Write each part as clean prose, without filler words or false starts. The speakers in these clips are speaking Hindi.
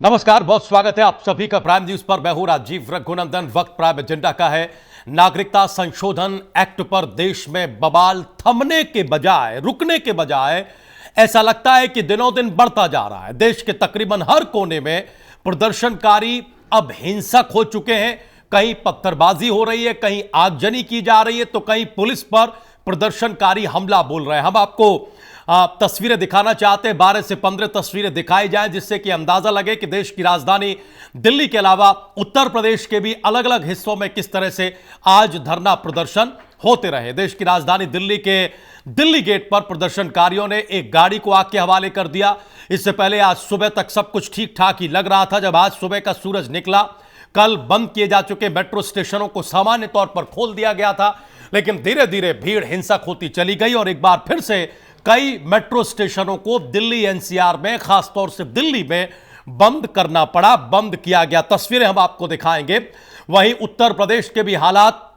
नमस्कार, बहुत स्वागत है आप सभी का प्राइम न्यूज पर। मैं हूं राजीव रघुनंदन। वक्त प्राइम एजेंडा का है। नागरिकता संशोधन एक्ट पर देश में बवाल थमने के बजाय, रुकने के बजाय ऐसा लगता है कि दिनों दिन बढ़ता जा रहा है। देश के तकरीबन हर कोने में प्रदर्शनकारी अब हिंसक हो चुके हैं। कहीं पत्थरबाजी हो रही है, कहीं आगजनी की जा रही है, तो कहीं पुलिस पर प्रदर्शनकारी हमला बोल रहे हैं। हम आपको तस्वीरें दिखाना चाहते हैं। 12 से 15 तस्वीरें दिखाई जाएं, जिससे कि अंदाजा लगे कि देश की राजधानी दिल्ली के अलावा उत्तर प्रदेश के भी अलग अलग हिस्सों में किस तरह से आज धरना प्रदर्शन होते रहे। देश की राजधानी दिल्ली के दिल्ली गेट पर प्रदर्शनकारियों ने एक गाड़ी को आग के हवाले कर दिया। इससे पहले आज सुबह तक सब कुछ ठीक ठाक ही लग रहा था। जब आज सुबह का सूरज निकला, कल बंद किए जा चुके मेट्रो स्टेशनों को सामान्य तौर पर खोल दिया गया था, लेकिन धीरे धीरे भीड़ हिंसक होती चली गई और एक बार फिर से कई मेट्रो स्टेशनों को दिल्ली एनसीआर में, खासतौर से दिल्ली में बंद करना पड़ा, बंद किया गया। तस्वीरें हम आपको दिखाएंगे। वहीं उत्तर प्रदेश के भी हालात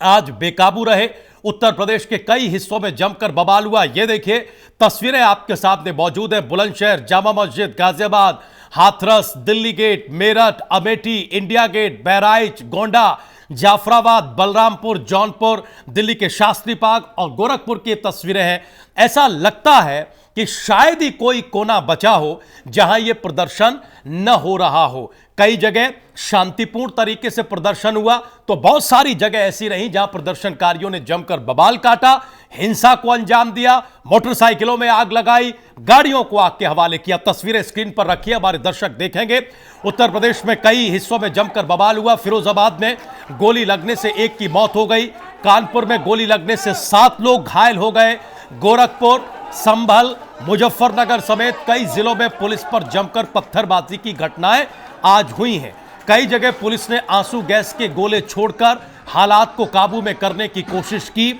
आज बेकाबू रहे। उत्तर प्रदेश के कई हिस्सों में जमकर बवाल हुआ। ये देखिए, तस्वीरें आपके सामने मौजूद है। Bulandshahr, Jama Masjid, Ghaziabad, Hathras, Delhi gate, Meerut, Amethi, India gate, Bahraich, Gonda, Jafrabad, Balrampur, Jaunpur, Delhi के शास्त्री बाग और गोरखपुर की तस्वीरें हैं। ऐसा लगता है कि शायद ही कोई कोना बचा हो जहां यह प्रदर्शन न हो रहा हो। कई जगह शांतिपूर्ण तरीके से प्रदर्शन हुआ, तो बहुत सारी जगह ऐसी रही जहां प्रदर्शनकारियों ने जमकर बवाल काटा, हिंसा को अंजाम दिया, मोटरसाइकिलों में आग लगाई, गाड़ियों को आग के हवाले किया। तस्वीरें स्क्रीन पर रखिए, हमारे दर्शक देखेंगे। उत्तर प्रदेश में कई हिस्सों में जमकर बवाल हुआ। फिरोजाबाद में गोली लगने से एक की मौत हो गई, कानपुर में गोली लगने से 7 लोग घायल हो गए, गोरखपुर, संभल, मुजफ्फरनगर समेत कई जिलों में पुलिस पर जमकर पत्थरबाजी की घटनाएं आज हुई हैं। कई जगह पुलिस ने आंसू गैस के गोले छोड़कर हालात को काबू में करने की कोशिश की।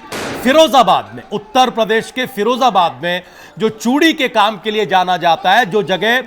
फिरोजाबाद में, उत्तर प्रदेश के फिरोजाबाद में, जो चूड़ी के काम के लिए जाना जाता है, जो जगह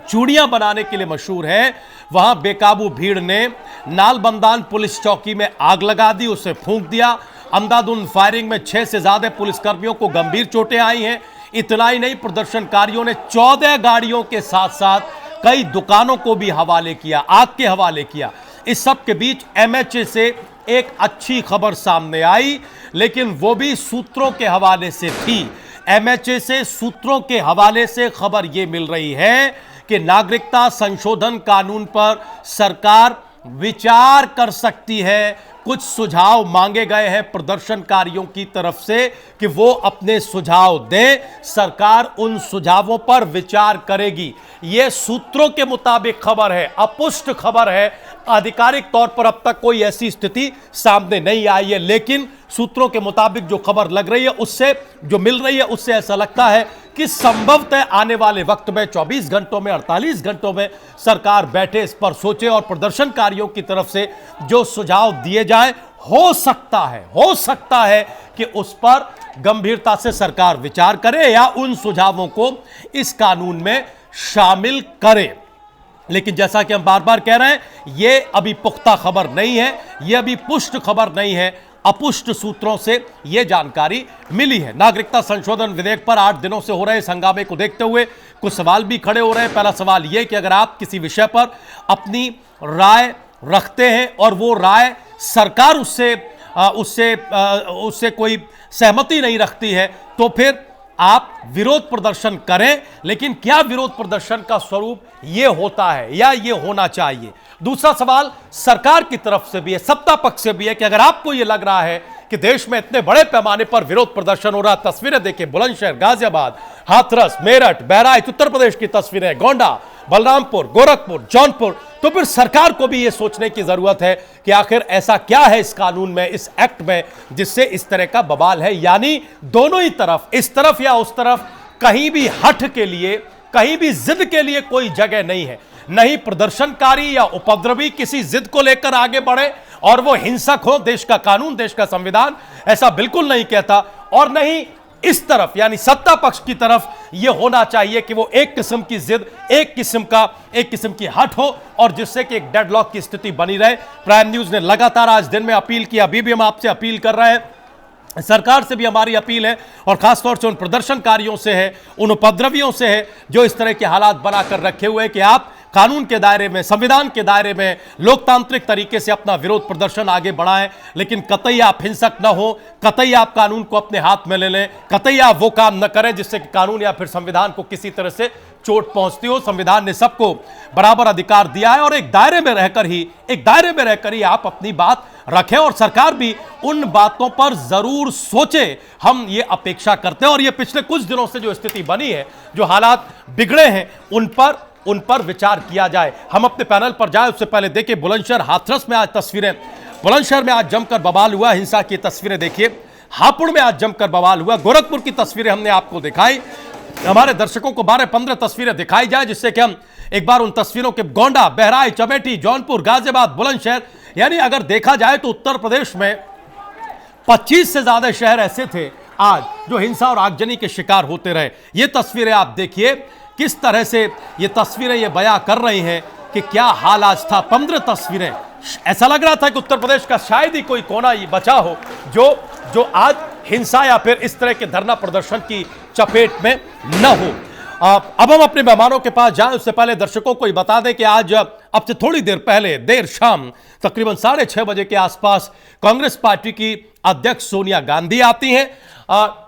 चूड़ियां बनाने के लिए मशहूर है, वहां बेकाबू भीड़ ने नालबंदान पुलिस चौकी में आग लगा दी, उसे फूंक दिया। अंधाधुंध फायरिंग में 6 से ज्यादा पुलिसकर्मियों को गंभीर चोटें आई हैं। इतना ही नहीं, प्रदर्शनकारियों ने 14 गाड़ियों के साथ साथ कई दुकानों को भी हवाले किया, आग के हवाले किया। इस सब के बीच एमएचए से एक अच्छी खबर सामने आई, लेकिन वो भी सूत्रों के हवाले से थी। एमएचए से सूत्रों के हवाले से खबर यह मिल रही है कि नागरिकता संशोधन कानून पर सरकार विचार कर सकती है। कुछ सुझाव मांगे गए हैं प्रदर्शनकारियों की तरफ से कि वो अपने सुझाव दें, सरकार उन सुझावों पर विचार करेगी। यह सूत्रों के मुताबिक खबर है, अपुष्ट खबर है। आधिकारिक तौर पर अब तक कोई ऐसी स्थिति सामने नहीं आई है, लेकिन सूत्रों के मुताबिक जो खबर लग रही है, उससे जो मिल रही है, उससे ऐसा लगता है कि संभवतः आने वाले वक्त में 24 घंटों में, 48 घंटों में सरकार बैठे, इस पर सोचे और प्रदर्शनकारियों की तरफ से जो सुझाव दिए जाए, हो सकता है कि उस पर गंभीरता से सरकार विचार करे या उन सुझावों को इस कानून में शामिल करे। लेकिन जैसा कि हम बार बार कह रहे हैं, यह अभी पुख्ता खबर नहीं है, यह अभी पुष्ट खबर नहीं है। अपुष्ट सूत्रों से यह जानकारी मिली है। नागरिकता संशोधन विधेयक पर 8 दिनों से हो रहे इस हंगामे को देखते हुए कुछ सवाल भी खड़े हो रहे हैं। पहला सवाल यह कि अगर आप किसी विषय पर अपनी राय रखते हैं और वो राय सरकार उससे कोई सहमति नहीं रखती है, तो फिर आप विरोध प्रदर्शन करें, लेकिन क्या विरोध प्रदर्शन का स्वरूप यह होता है या यह होना चाहिए? दूसरा सवाल सरकार की तरफ से भी है, सत्ता पक्ष से भी है कि अगर आपको यह लग रहा है कि देश में इतने बड़े पैमाने पर विरोध प्रदर्शन हो रहा, तस्वीरें देखिए, बुलंदशहर, गाजियाबाद, हाथरस, मेरठ, बहराइच, उत्तर प्रदेश की तस्वीरें, गोंडा, बलरामपुर, गोरखपुर, जौनपुर, तो फिर सरकार को भी यह सोचने की जरूरत है कि आखिर ऐसा क्या है इस कानून में, इस एक्ट में, जिससे इस तरह का बवाल है। यानी दोनों ही तरफ, इस तरफ या उस तरफ, कहीं भी हठ के लिए, कहीं भी जिद के लिए कोई जगह नहीं है। नहीं प्रदर्शनकारी या उपद्रवी किसी जिद को लेकर आगे बढ़े और वो हिंसक हो, देश का कानून, देश का संविधान ऐसा बिल्कुल नहीं कहता। और नहीं इस तरफ यानी सत्ता पक्ष की तरफ यह होना चाहिए कि वो एक किस्म की जिद, एक किस्म की हट हो और जिससे कि एक डेडलॉक की स्थिति बनी रहे। प्राइम न्यूज ने लगातार आज दिन में अपील की, अभी भी हम आपसे अपील कर रहे हैं सरकार से भी हमारी अपील है और खासतौर से उन प्रदर्शनकारियों से है, उन उपद्रवियों से है जो इस तरह के हालात बनाकर रखे हुए हैं कि आप कानून के दायरे में, संविधान के दायरे में लोकतांत्रिक तरीके से अपना विरोध प्रदर्शन आगे बढ़ाएं, लेकिन कतई आप हिंसक न हो, कतई आप कानून को अपने हाथ में ले लें, कतई आप वो काम न करें जिससे कि कानून या फिर संविधान को किसी तरह से चोट पहुंचती हो। संविधान ने सबको बराबर अधिकार दिया है और एक दायरे में रहकर ही आप अपनी बात रखें और सरकार भी उन बातों पर जरूर सोचे। हम ये अपेक्षा करते हैं और ये पिछले कुछ दिनों से जो स्थिति बनी है, जो हालात बिगड़े हैं, उन पर विचार किया जाए। हम अपने पैनल पर जाए उससे पहले देखिए बुलंदशहर हाथरस में आज तस्वीरें, बुलंदशहर में आज जमकर बवाल हुआ, हिंसा की तस्वीरें देखिए। हापुड़ में आज जमकर बवाल हुआ, गोरखपुर की तस्वीरें हमने आपको दिखाई। हमारे दर्शकों को 12-15 तस्वीरें दिखाई जाए जिससे कि हम एक बार उन तस्वीरों के गोंडा, बहराइच, अमेठी, जौनपुर, गाजियाबाद, बुलंदशहर, यानी अगर देखा जाए तो उत्तर प्रदेश में 25 से ज्यादा शहर ऐसे थे आज जो हिंसा और आगजनी के शिकार होते रहे। ये तस्वीरें आप देखिए किस तरह से ये तस्वीरें ये बयां कर रही हैं कि क्या हाल आज था। 15 तस्वीरें, ऐसा लग रहा था कि उत्तर प्रदेश का शायद ही कोई कोना ये बचा हो जो आज हिंसा या फिर इस तरह के धरना प्रदर्शन की चपेट में न हो। अब हम अपने मेहमानों के पास जाएं उससे पहले दर्शकों को ये बता दें कि आज अब से थोड़ी देर पहले देर शाम तकरीबन 6:30 बजे के आसपास कांग्रेस पार्टी की अध्यक्ष सोनिया गांधी आती हैं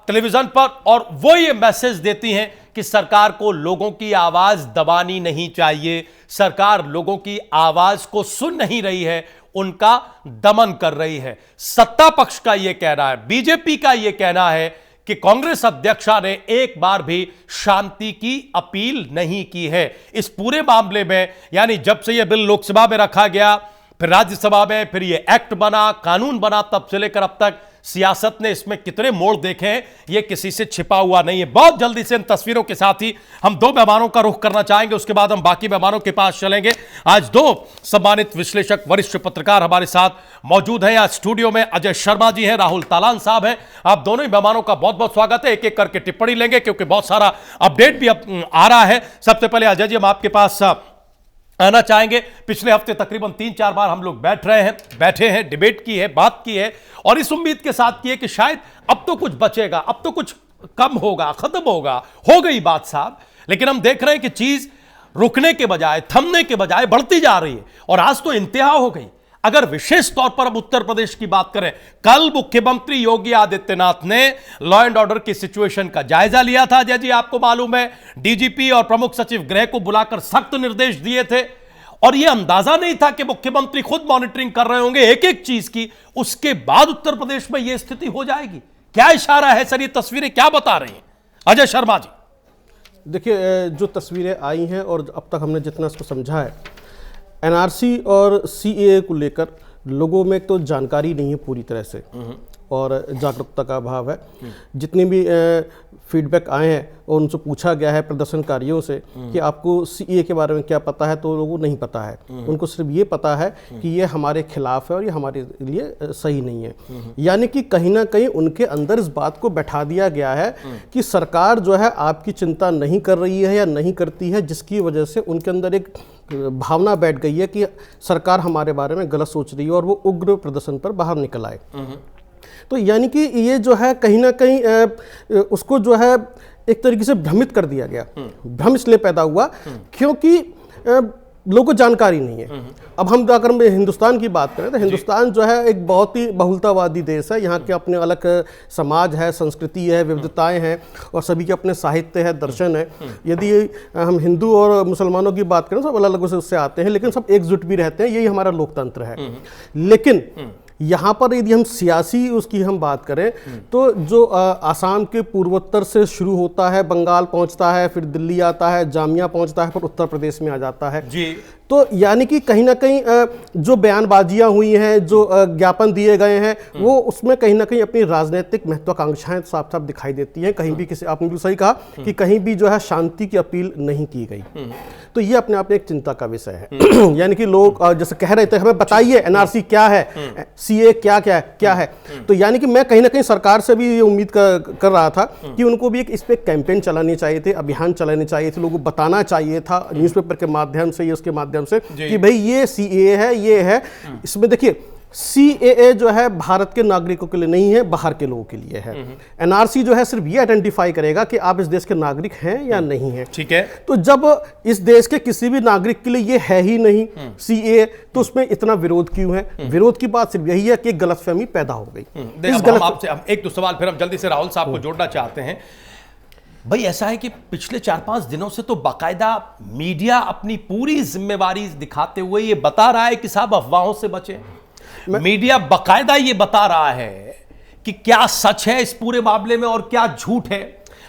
टेलीविजन पर और वो ये मैसेज देती हैं कि सरकार को लोगों की आवाज दबानी नहीं चाहिए, सरकार लोगों की आवाज को सुन नहीं रही है, उनका दमन कर रही है। सत्ता पक्ष का यह कहना है, बीजेपी का यह कहना है कि कांग्रेस अध्यक्षा ने एक बार भी शांति की अपील नहीं की है इस पूरे मामले में। यानी जब से यह बिल लोकसभा में रखा गया, फिर राज्यसभा में, फिर यह एक्ट बना, कानून बना, तब से लेकर अब तक सियासत ने इसमें कितने मोड़ देखे हैं, यह किसी से छिपा हुआ नहीं है। बहुत जल्दी से इन तस्वीरों के साथ ही हम 2 मेहमानों का रुख करना चाहेंगे, उसके बाद हम बाकी मेहमानों के पास चलेंगे। आज 2 सम्मानित विश्लेषक, वरिष्ठ पत्रकार हमारे साथ मौजूद हैं। आज स्टूडियो में अजय शर्मा जी हैं, राहुल तालान साहब हैं। आप दोनों ही मेहमानों का बहुत बहुत स्वागत है। एक एक करके टिप्पणी लेंगे क्योंकि बहुत सारा अपडेट भी आ रहा है। सबसे पहले अजय जी, हम आपके पास आना चाहेंगे। पिछले हफ्ते तकरीबन 3-4 बार हम लोग बैठे हैं, डिबेट की है, बात की है और इस उम्मीद के साथ की है कि शायद अब तो कुछ बचेगा, अब तो कुछ कम होगा, खत्म होगा, हो गई बात साहब। लेकिन हम देख रहे हैं कि चीज रुकने के बजाय, थमने के बजाय बढ़ती जा रही है और आज तो इंतहा हो गई। अगर विशेष तौर पर अब उत्तर प्रदेश की बात करें, कल मुख्यमंत्री योगी आदित्यनाथ ने लॉ एंड ऑर्डर की सिचुएशन का जायजा लिया था। अजय जी, आपको मालूम है डीजीपी और प्रमुख सचिव गृह को बुलाकर सख्त निर्देश दिए थे और यह अंदाजा नहीं था कि मुख्यमंत्री खुद मॉनिटरिंग कर रहे होंगे एक एक चीज की, उसके बाद उत्तर प्रदेश में यह स्थिति हो जाएगी। क्या इशारा है सर, ये तस्वीरें क्या बता रही हैं? अजय शर्मा जी, देखिए, जो तस्वीरें आई हैं और अब तक हमने जितना इसको समझा है, एनआरसी और सीएए को लेकर लोगों में एक तो जानकारी नहीं है पूरी तरह से और जागरूकता का अभाव है। जितने भी फीडबैक आए हैं और उनसे पूछा गया है प्रदर्शनकारियों से कि आपको सीएए के बारे में क्या पता है, तो लोगों को नहीं पता है। उनको सिर्फ ये पता है कि ये हमारे खिलाफ है और ये हमारे लिए सही नहीं है। यानी कि कहीं ना कहीं उनके अंदर इस बात को बैठा दिया गया है कि सरकार जो है आपकी चिंता नहीं कर रही है या नहीं करती है, जिसकी वजह से उनके अंदर एक भावना बैठ गई है कि सरकार हमारे बारे में गलत सोच रही है और वो उग्र प्रदर्शन पर बाहर निकल आए। तो यानी कि ये जो है कहीं ना कहीं उसको जो है एक तरीके से भ्रमित कर दिया गया। भ्रम इसलिए पैदा हुआ क्योंकि लोगों को जानकारी नहीं है। अब हम अगर हिंदुस्तान की बात करें तो हिंदुस्तान जो है एक बहुत ही बहुलतावादी देश है। यहाँ के अपने अलग समाज है, संस्कृति है, विविधताएं हैं और सभी के अपने साहित्य है, दर्शन है। यदि हम हिंदू और मुसलमानों की बात करें, सब अलग अलग उससे आते हैं लेकिन सब एकजुट भी रहते हैं, यही हमारा लोकतंत्र है। लेकिन यहाँ पर यदि हम सियासी उसकी हम बात करें तो जो आसाम के पूर्वोत्तर से शुरू होता है, बंगाल पहुँचता है, फिर दिल्ली आता है, जामिया पहुँचता है, फिर उत्तर प्रदेश में आ जाता है जी। तो यानी कि कहीं ना कहीं जो बयानबाजियां हुई हैं, जो ज्ञापन दिए गए हैं, वो उसमें कहीं ना कहीं अपनी राजनीतिक महत्वाकांक्षाएं साफ साफ दिखाई देती हैं। कहीं भी किसी, आपने भी सही कहा कि कहीं भी जो है शांति की अपील नहीं की गई। तो ये अपने आप में एक चिंता का विषय है। यानी कि लोग जैसे कह रहे थे हमें बताइए एनआरसी क्या है, सीए क्या है। तो यानी कि मैं कहीं ना कहीं सरकार से भी ये उम्मीद कर रहा था कि उनको भी इस पर कैंपेन चलाने चाहिए थे, अभियान चलाने चाहिए थे, लोगों को बताना चाहिए था न्यूज़पेपर के माध्यम से, उसके माध्यम से कि भाई ये सीए है, ये है। इसमें देखिए CAA जो है भारत के नागरिकों के लिए नहीं है, बाहर के लोगों के लिए है। NRC जो है सिर्फ ये आइडेंटिफाई करेगा कि आप इस देश के नागरिक हैं या नहीं हैं। ठीक है। तो जब इस देश के किसी भी नागरिक के लिए ये है ही नहीं CAA, तो उसमें इतना विरोध क्यों है? विरोध की बात सिर्फ यही है कि गलतफहमी पैदा हो गई। हम आपसे एक दो सवाल फिर हम जल्दी से राहुल साहब को जोड़ना चाहते हैं। भाई ऐसा है कि पिछले 4-5 दिनों से तो बाकायदा मीडिया अपनी पूरी जिम्मेवारी दिखाते हुए ये बता रहा है कि साहब अफवाहों से बचे। मीडिया बाकायदा ये बता रहा है कि क्या सच है इस पूरे मामले में और क्या झूठ है।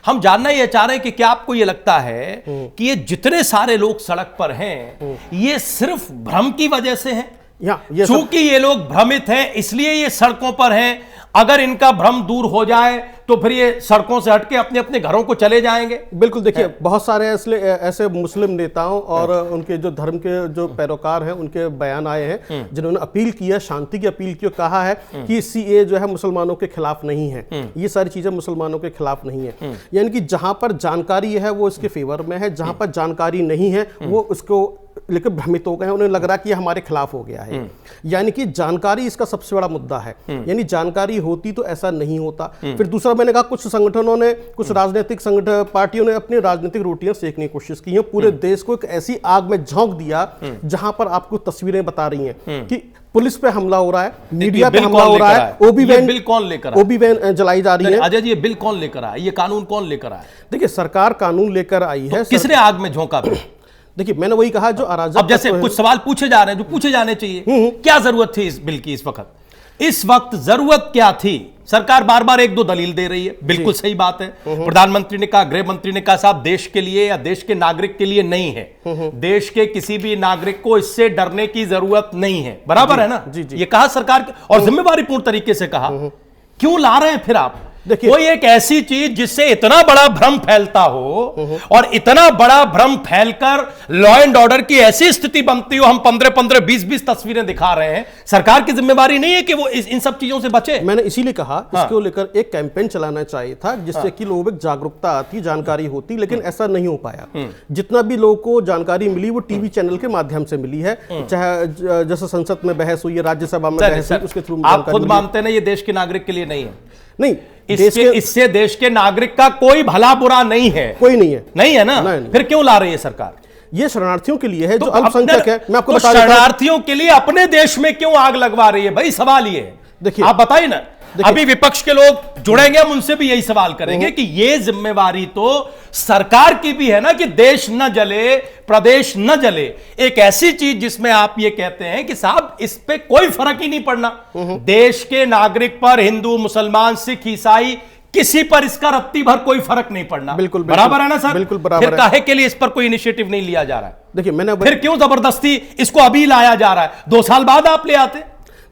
हम जानना ये चाह रहे हैं कि क्या आपको ये लगता है कि ये जितने सारे लोग सड़क पर हैं ये सिर्फ भ्रम की वजह से हैं? चूंकि ये लोग भ्रमित हैं इसलिए ये सड़कों पर हैं। अगर इनका भ्रम दूर हो जाए तो फिर ये सड़कों से हटके अपने अपने घरों को चले जाएंगे। बिल्कुल, देखिए बहुत सारे ऐसे मुस्लिम नेताओं और उनके जो धर्म के जो पैरोकार हैं उनके बयान आए हैं जिन्होंने अपील की है, शांति की अपील की, कहा है कि CAA जो है मुसलमानों के खिलाफ नहीं है, ये सारी चीजें मुसलमानों के खिलाफ नहीं है। यानी कि जहां पर जानकारी है वो इसके फेवर में है, जहां पर जानकारी नहीं है वो उसको लेकर भ्रमित हो गए हैं, उन्हें लग रहा है कि ये हमारे खिलाफ हो गया है। यानी कि जानकारी इसका सबसे बड़ा मुद्दा है। यानी जानकारी होती तो ऐसा नहीं होता। फिर दूसरा मैंने कहा कुछ संगठनों ने, कुछ राजनीतिक पार्टियों ने अपनी राजनीतिक रोटियां सेकने की कोशिश की है, पूरे देश को एक ऐसी आग में झोंक दिया जहां पर आपको तस्वीरें बता रही हैं कि पुलिस पे हमला हो रहा है, मीडिया पे हमला हो रहा है, ओबी वैन जलाई जा रही है। अजय जी ये बिल कौन लेकर आया, ये कानून कौन लेकर आया? देखिए सरकार कानून लेकर आई है। किसने आग में झोंका? देखिए मैंने वही कहा जो अराजक। अब जैसे कुछ सवाल पूछे जा रहे हैं जो पूछे जाने चाहिए, क्या जरूरत थी इस बिल की? इस वक्त जरूरत क्या थी? सरकार बार बार एक दो दलील दे रही है, बिल्कुल सही बात है। प्रधानमंत्री ने कहा, गृह मंत्री ने कहा साहब देश के लिए या देश के नागरिक के लिए नहीं है, देश के किसी भी नागरिक को इससे डरने की जरूरत नहीं है, बराबर है ना? ये कहा सरकार और जिम्मेवारीपूर्ण तरीके से कहा। क्यों ला रहे हैं फिर आप कोई एक ऐसी चीज जिससे इतना बड़ा भ्रम फैलता हो और इतना बड़ा भ्रम फैलकर लॉ एंड ऑर्डर की ऐसी स्थिति बनती हो? हम 15-15, 20-20 तस्वीरें दिखा रहे हैं। सरकार की जिम्मेवारी नहीं है कि वो इन सब चीजों से बचे? मैंने इसीलिए कहा इसको लेकर एक कैंपेन चलाना चाहिए था जिससे कि लोगों में जागरूकता आती, जानकारी होती, लेकिन ऐसा नहीं हो पाया। जितना भी लोगों को जानकारी मिली वो टीवी चैनल के माध्यम से मिली है, चाहे जैसे संसद में बहस हुई है, राज्यसभा में बहस हुई, उसके थ्रू। आप खुद मानते हैं ये देश के नागरिक के लिए नहीं है? नहीं, इससे देश के नागरिक का कोई भला बुरा नहीं है, कोई नहीं है, नहीं है ना? नहीं। फिर क्यों ला रही है सरकार? ये शरणार्थियों के लिए है, जो अल्पसंख्यक है। मैं आपको बता देता हूं, शरणार्थियों के लिए अपने देश में क्यों आग लगवा रही है? भाई सवाल ये है, देखिए आप बताइए ना। अभी विपक्ष के लोग जुड़ेंगे, हम उनसे भी यही सवाल करेंगे कि ये जिम्मेवारी तो सरकार की भी है ना कि देश न जले, प्रदेश न जले। एक ऐसी चीज जिसमें आप ये कहते हैं कि साहब इस पे कोई फर्क ही नहीं पड़ना, देश के नागरिक पर, हिंदू, मुसलमान, सिख, ईसाई, किसी पर इसका रत्ती भर कोई फर्क नहीं पड़ना। बिल्कुल बराबर है ना सर? बिल्कुल बराबर। फिर काहे के लिए इस पर कोई इनिशिएटिव नहीं लिया जा रहा है? देखिए मैंने फिर क्यों जबरदस्ती इसको अभी लाया जा रहा है? 2 साल बाद आप ले आते।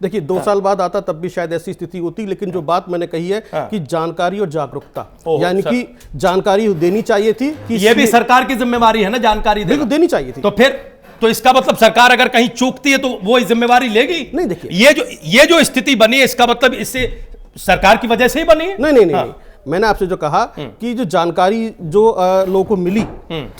देखिए 2 साल बाद आता तब भी शायद ऐसी स्थिति होती, लेकिन जो बात मैंने कही है कि जानकारी और जागरूकता, यानी कि जानकारी देनी चाहिए थी कि ये भी सरकार की जिम्मेवारी है ना, जानकारी देनी चाहिए थी। तो फिर तो इसका मतलब सरकार अगर कहीं चूकती है तो वो जिम्मेवारी लेगी नहीं? देखिए ये जो स्थिति बनी है इसका मतलब इससे सरकार की वजह से ही बनी है? नहीं। मैंने आपसे जो कहा कि जो जानकारी जो लोगों को मिली,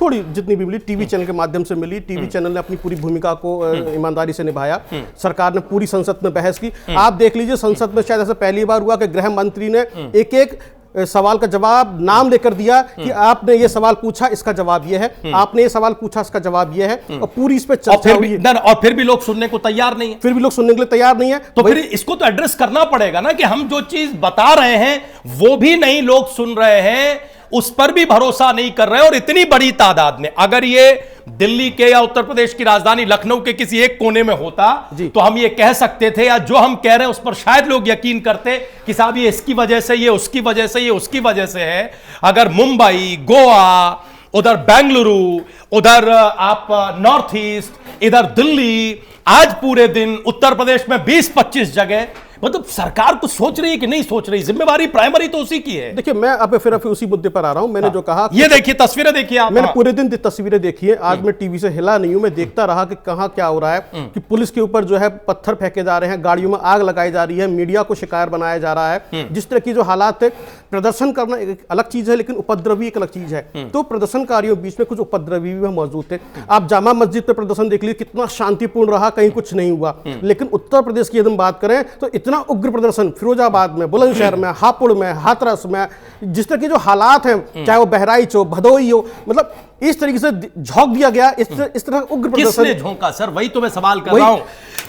थोड़ी जितनी भी मिली टीवी चैनल के माध्यम से मिली, टीवी चैनल ने अपनी पूरी भूमिका को ईमानदारी से निभाया। सरकार ने पूरी संसद में बहस की। आप देख लीजिए संसद में शायद ऐसा पहली बार हुआ कि गृह मंत्री ने एक सवाल का जवाब नाम लेकर दिया कि आपने ये सवाल पूछा, इसका जवाब ये है, आपने ये सवाल पूछा, इसका जवाब ये है, और पूरी इस पे चर्चा हुई है। और फिर भी लोग सुनने को तैयार नहीं है। फिर भी लोग सुनने के लिए तैयार नहीं है, तो फिर इसको तो एड्रेस करना पड़ेगा ना कि हम जो चीज बता रहे हैं वो भी नहीं लोग सुन रहे हैं, उस पर भी भरोसा नहीं कर रहे। और इतनी बड़ी तादाद में, अगर ये दिल्ली के या उत्तर प्रदेश की राजधानी लखनऊ के किसी एक कोने में होता तो हम ये कह सकते थे, या जो हम कह रहे हैं उस पर शायद लोग यकीन करते कि साहब ये इसकी वजह से, ये उसकी वजह से, ये उसकी वजह से है। अगर मुंबई, गोवा, उधर बेंगलुरु, उधर आप नॉर्थ ईस्ट, इधर दिल्ली, आज पूरे दिन उत्तर प्रदेश में 20-25 जगह मतलब सरकार कुछ सोच रही है कि नहीं सोच रही? जिम्मेवारी प्राइमरी तो उसी की है। देखिए, मैं अब फिर उसी मुद्दे पर आ रहा हूं। मैंने जो कहा, ये देखिए तस्वीरें, देखिए आप। मैंने पूरे दिन तस्वीरें देखी है। आज मैं टीवी से हिला नहीं हूं, मैं देखता रहा कि कहां क्या हो रहा है, कि पुलिस के ऊपर जो है पत्थर फेंके जा रहे हैं, गाड़ियों में आग लगाई जा रही है, मीडिया को शिकार बनाया जा रहा है। जिस तरह की जो हालात है, प्रदर्शन करना एक अलग चीज है, लेकिन उपद्रवी एक अलग चीज है। तो प्रदर्शनकारियों बीच में कुछ उपद्रवी भी मौजूद थे। आप जामा मस्जिद पे प्रदर्शन देख लीजिए, कितना शांतिपूर्ण रहा, कहीं कुछ नहीं हुआ। लेकिन उत्तर प्रदेश की यदि हम बात करें तो इतना उग्र प्रदर्शन फिरोजाबाद में, बुलंदशहर में, हापुड़ में, हाथरस में, जिस तरह के जो हालात हैं, चाहे वो बहराइच हो, भदोही हो, मतलब इस तरीके से झोंक दिया गया। इस तरह उग्र प्रदर्शन किसने झोंका सर? वही तो मैं सवाल कर रहा हूं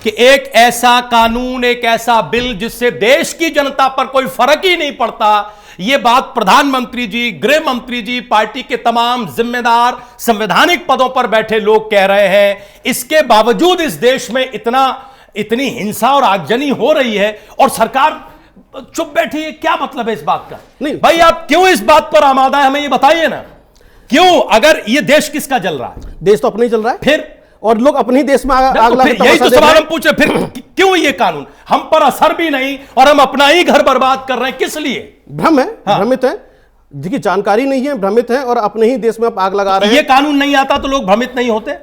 कि एक ऐसा कानून, एक ऐसा बिल जिससे देश की जनता पर कोई फर्क ही नहीं पड़ता। यह बात प्रधानमंत्री जी, गृह मंत्री जी, पार्टी के तमाम जिम्मेदार संवैधानिक पदों पर बैठे लोग कह रहे हैं। इसके बावजूद इस देश में इतनी हिंसा और आगजनी हो रही है और सरकार चुप बैठी है। क्या मतलब है इस बात का? नहीं भाई, आप क्यों इस बात पर आमादा है, हमें ये बताइए ना। क्यों? अगर ये देश किसका जल रहा है? देश तो अपने ही चल रहा है, फिर और लोग अपने ही देश में आग तो लगा फिर यही तो सवाल हम पूछ रहे, फिर क्यों ये कानून हम पर असर भी नहीं और हम अपना ही घर बर्बाद कर रहे हैं? किस लिए? भ्रम है, भ्रमित है। देखिए, जानकारी नहीं है, भ्रमित है, और अपने ही देश में आप आग लगा रहे हैं। ये कानून नहीं आता तो लोग भ्रमित नहीं होते?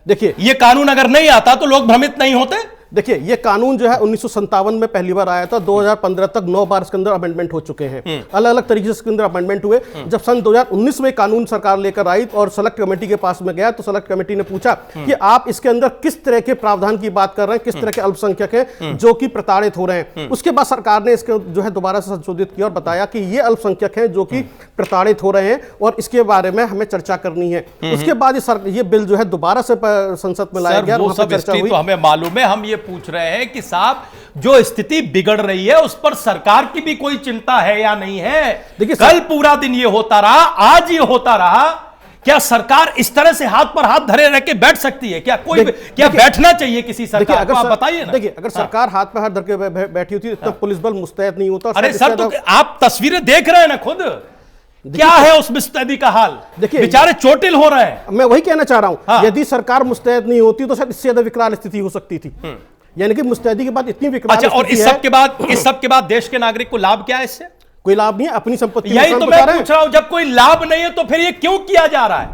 देखिए, ये कानून अगर नहीं आता तो लोग भ्रमित नहीं होते? देखिए, ये कानून जो है 1957 में पहली बार आया था। 2015 तक 9 बार इसके अंदर अमेंडमेंट हो चुके हैं, अलग अलग तरीके से इसके अंदर अमेंडमेंट हुए। जब सन 2019 में कानून सरकार लेकर आई और सेलेक्ट कमेटी के पास में गया, तो सेलेक्ट कमेटी ने पूछा कि आप इसके अंदर किस तरह के प्रावधान की बात कर रहे हैं, किस तरह के अल्पसंख्यक हैं जो कि प्रताड़ित हो रहे हैं। उसके बाद सरकार ने इसके जो है दोबारा से संशोधित किया और बताया कि ये अल्पसंख्यक हैं जो कि प्रताड़ित हो रहे हैं और इसके बारे में हमें चर्चा करनी है। उसके बाद ये बिल जो है दोबारा से संसद में लाया गया, वो सब स्थिति तो हमें मालूम है। हम ये पूछ रहे हैं कि साहब, जो स्थिति बिगड़ रही है उस पर सरकार की भी कोई चिंता है या नहीं है? देखिए, कल पूरा दिन ये होता रहा, आज ये होता रहा। क्या सरकार इस तरह से हाथ पर हाथ धरे रह के बैठ सकती है? क्या कोई क्या बैठना चाहिए किसी सरकार को? आप बताइए ना। देखिए, अगर सरकार हाथ पर हाथ धर के बैठी होती तो पुलिस बल मुस्तैद नहीं होता। अरे सर, तो आप तस्वीरें देख रहे हैं ना खुद, क्या है उस मुस्तैदी का हाल? देखिए, बेचारे चोटिल हो रहे हैं। मैं वही कहना चाह रहा हूं, यदि सरकार मुस्तैद नहीं होती तो शायद इससे ज्यादा विकराल स्थिति हो सकती थी। यानी कि मुस्तैदी के बाद इतनी विकराल। अच्छा, और इस सब के बाद देश के नागरिक को लाभ क्या है इससे? कोई लाभ नहीं है, अपनी संपत्ति। यही तो मैं पूछ रहा हूं, जब कोई लाभ नहीं है तो फिर ये क्यों किया जा रहा है?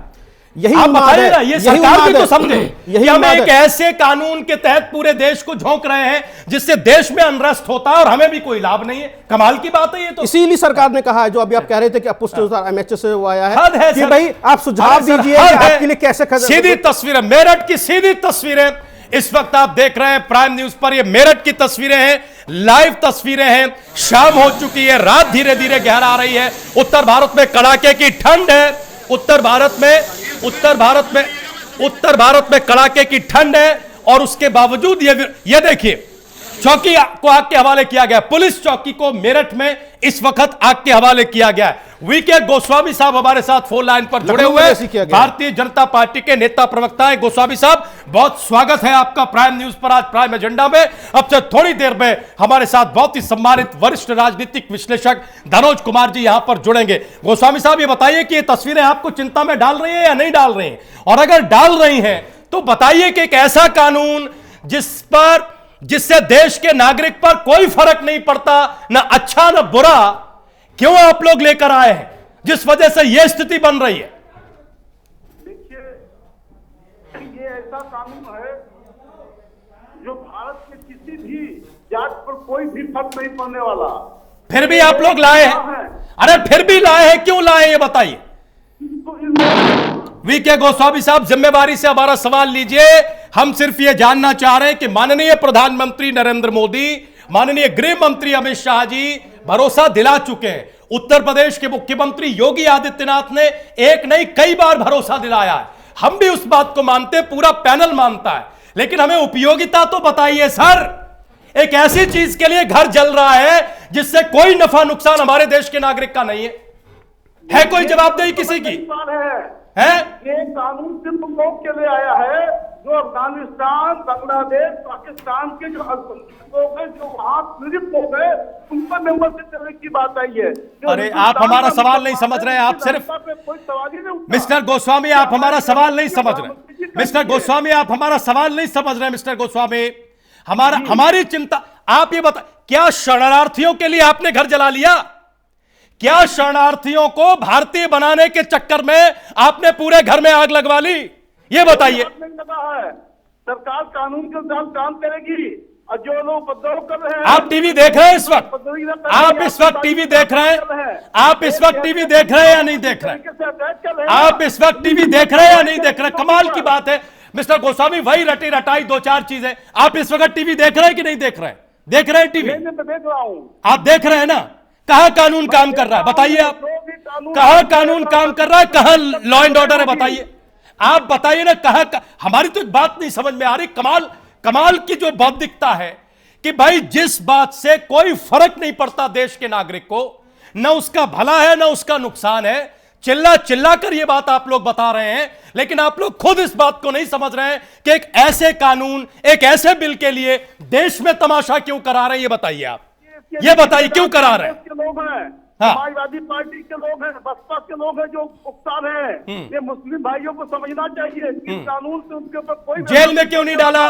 यही आप बताइए ना, ये सरकार भी तो समझे। यही हम एक ऐसे कानून के तहत पूरे देश को झोंक रहे हैं जिससे देश में अनरेस्ट होता है और हमें भी कोई लाभ नहीं है। कमाल की बात है ये तो। इसीलिए सरकार ने कहा है, जो अभी आप कह रहे थे कि अपुष्ट एमएचए से वो आया है कि भाई आप सुझाव दीजिए आपके लिए कैसे। सीधी तस्वीरें, मेरठ की सीधी तस्वीरें इस वक्त आप देख रहे हैं प्राइम न्यूज पर। ये मेरठ की तस्वीरें हैं, लाइव तस्वीरें हैं। शाम हो चुकी है, रात धीरे धीरे गहरा रही है। उत्तर भारत में कड़ाके की ठंड है। उत्तर भारत में कड़ाके की ठंड है और उसके बावजूद ये देखिए, चौकी को आग के हवाले किया गया। पुलिस चौकी को मेरठ में इस वक्त आग के हवाले किया गया। वीके गोस्वामी साहब हमारे साथ फोन लाइन पर जुड़े हुए हैं, भारतीय जनता पार्टी के नेता प्रवक्ता हैं। गोस्वामी साहब, बहुत स्वागत है आपका प्राइम न्यूज पर आज प्राइम एजेंडा में। अब से थोड़ी देर में हमारे साथ बहुत ही सम्मानित वरिष्ठ राजनीतिक विश्लेषक धनोज कुमार जी यहां पर जुड़ेंगे। गोस्वामी साहब, ये बताइए कि ये तस्वीरें आपको चिंता में डाल रही है या नहीं डाल रही हैं, और अगर डाल रही हैं तो बताइए कि एक ऐसा कानून जिससे देश के नागरिक पर कोई फर्क नहीं पड़ता, ना अच्छा ना बुरा, क्यों आप लोग लेकर आए हैं, जिस वजह से यह स्थिति बन रही है? देखिए, ये ऐसा कानून है जो भारत के किसी भी जात पर कोई भी फर्क नहीं पड़ने वाला। फिर भी आप लोग लाए हैं। अरे फिर भी लाए हैं, क्यों लाए ये बताइए। वीके गोस्वामी साहब, जिम्मेवारी से हमारा सवाल लीजिए। हम सिर्फ ये जानना चाह रहे हैं कि माननीय प्रधानमंत्री नरेंद्र मोदी, माननीय गृह मंत्री अमित शाह जी भरोसा दिला चुके हैं। उत्तर प्रदेश के मुख्यमंत्री योगी आदित्यनाथ ने एक नहीं कई बार भरोसा दिलाया है। हम भी उस बात को मानते हैं, पूरा पैनल मानता है, लेकिन हमें उपयोगिता तो बताइए सर। एक ऐसी चीज के लिए घर जल रहा है जिससे कोई नफा नुकसान हमारे देश के नागरिक का नहीं है कोई जवाबदेही किसी की है? ये कानून सिर्फ उन लोग के लिए आया है जो अफगानिस्तान, बांग्लादेश, पाकिस्तान के जो लोग हैं, जो वहां पीड़ित लोग हैं, उन पर नंबर से चलने की बात आई है। अरे आप हमारा सवाल नहीं समझ रहे हैं। आप सिर्फ मिस्टर गोस्वामी, आप हमारा सवाल नहीं समझ रहे। मिस्टर गोस्वामी, आप हमारा सवाल नहीं समझ रहे। मिस्टर गोस्वामी, हमारी चिंता आप ये बता, क्या शरणार्थियों के लिए आपने घर जला लिया? क्या शरणार्थियों को भारतीय बनाने के चक्कर में आपने पूरे घर में आग लगवा ली? ये बताइए। नहीं लगा है, सरकार कानून के साथ काम करेगी और जो लोग उपद्रव कर रहे हैं। आप टीवी देख रहे हैं इस वक्त? आप इस वक्त टीवी देख रहे हैं? आप इस वक्त टीवी देख रहे हैं या नहीं देख रहे हैं? आप इस वक्त टीवी देख रहे हैं या नहीं देख रहे? कमाल की बात है मिस्टर गोस्वामी, वही रटी रटाई दो चार चीजें। आप इस वक्त टीवी देख रहे हैं कि नहीं देख रहे हैं? देख रहे हैं टीवी? देख रहा हूं। आप देख रहे हैं ना? कहां कानून काम कर रहा है बताइए आप? कहां कानून काम कर रहा है? कहां लॉ एंड ऑर्डर है बताइए? आप बताइए ना कहां हमारी तो एक बात नहीं समझ में आ रही। कमाल की जो बौद्धिकता है कि भाई जिस बात से कोई फर्क नहीं पड़ता देश के नागरिक को, न उसका भला है न उसका नुकसान है, चिल्ला चिल्ला कर यह बात आप लोग बता रहे हैं, लेकिन आप लोग खुद इस बात को नहीं समझ रहे हैं कि एक ऐसे कानून, एक ऐसे बिल के लिए देश में तमाशा क्यों करा रहे हैं। ये बताइए आप, ये बताइए क्यों करा रहे हैं? लोग हैं, हाँ। समाजवादी पार्टी के लोग हैं, बसपा के लोग हैं जो उकसार हैं। ये मुस्लिम भाइयों को समझना चाहिए कि इस कानून से उनके ऊपर कोई जेल में क्यों नहीं डाला?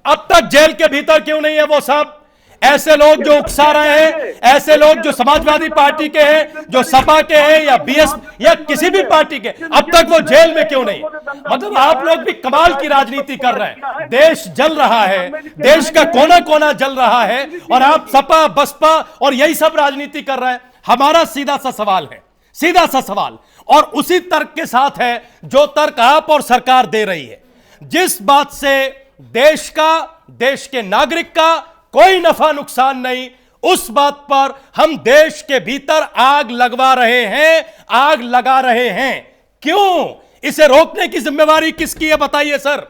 अब तक जेल के भीतर क्यों नहीं है वो सब? ऐसे लोग जो उकसा रहे हैं, ऐसे लोग जो समाजवादी पार्टी के हैं, जो सपा के हैं या बीएस या किसी भी पार्टी के, अब तक वो जेल में क्यों नहीं? मतलब आप लोग भी कमाल की राजनीति कर रहे हैं। देश जल रहा है, देश का कोना कोना जल रहा है और आप सपा बसपा और यही सब राजनीति कर रहे हैं। हमारा सीधा सा सवाल है, सीधा सा सवाल, और उसी तर्क के साथ है जो तर्क आप और सरकार दे रही है। जिस बात से देश का, देश के नागरिक का कोई नफा नुकसान नहीं, उस बात पर हम देश के भीतर आग लगवा रहे हैं, आग लगा रहे हैं। क्यों? इसे रोकने की जिम्मेवारी किसकी है बताइए सर,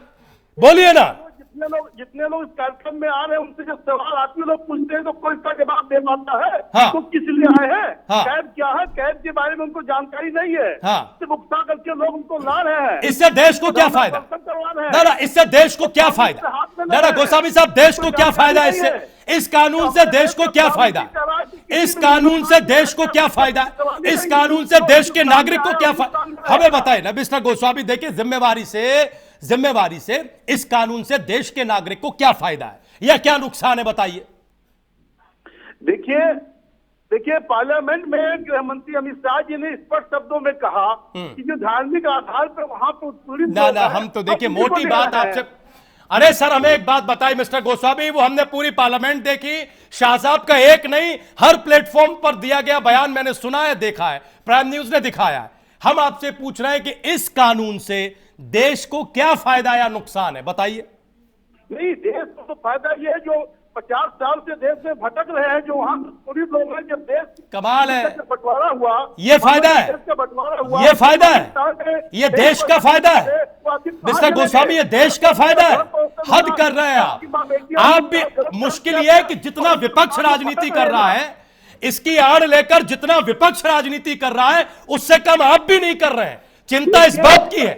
बोलिए ना। जितने लोग इस कार्यक्रम में आ रहे हैं उनसे जब सवाल आते लोग पूछते हैं तो कोई इसका जवाब दे पाता है? हाँ। तो किस लिए आए हैं? हाँ। कैद क्या है? कैद के बारे में उनको जानकारी नहीं है। हाँ। सिर्फ उकसा करके लोग उनको ला रहे हैं। इससे देश को क्या फायदा? दादा इससे देश को क्या फायदा? दादा गोस्वामी साहब, देश को क्या फायदा इससे? इस कानून से देश को क्या फायदा? इस कानून से देश को क्या फायदा? इस कानून से देश के नागरिक को क्या फायदा? हमें बताए ना मिस्टर गोस्वामी। देखिए जिम्मेवारी से इस कानून से देश के नागरिक को क्या फायदा है या क्या नुकसान है बताइए। देखिए पार्लियामेंट में गृह मंत्री अमित शाह जी ने स्पष्ट शब्दों में कहा कि जो धार्मिक आधार पर वहां पर उत्पीड़ित ना हम तो देखिए मोटी बात आपसे। अरे सर हमें एक बात बताइए मिस्टर गोस्वामी, वो हमने पूरी पार्लियामेंट देखी, शाह साहब का एक नहीं हर प्लेटफॉर्म पर दिया गया बयान मैंने सुना है, देखा है, प्राइम न्यूज ने दिखाया है। हम आपसे पूछ रहे हैं कि इस कानून से देश को क्या फायदा या नुकसान है बताइए। नहीं, देश को तो फायदा ये है जो 50 साल से देश में भटक रहे हैं, जो वहां गरीब लोग हैं, जब देश कमाल है, बंटवारा हुआ, ये फायदा है, ये फायदा है, ये देश का फायदा है मिस्टर गोस्वामी, ये देश का फायदा है। हद कर रहे हैं आप भी। मुश्किल ये है कि जितना विपक्ष राजनीति कर रहा है, इसकी आड़ लेकर जितना विपक्ष राजनीति कर रहा है उससे कम आप भी नहीं कर रहे हैं। चिंता इस बात की है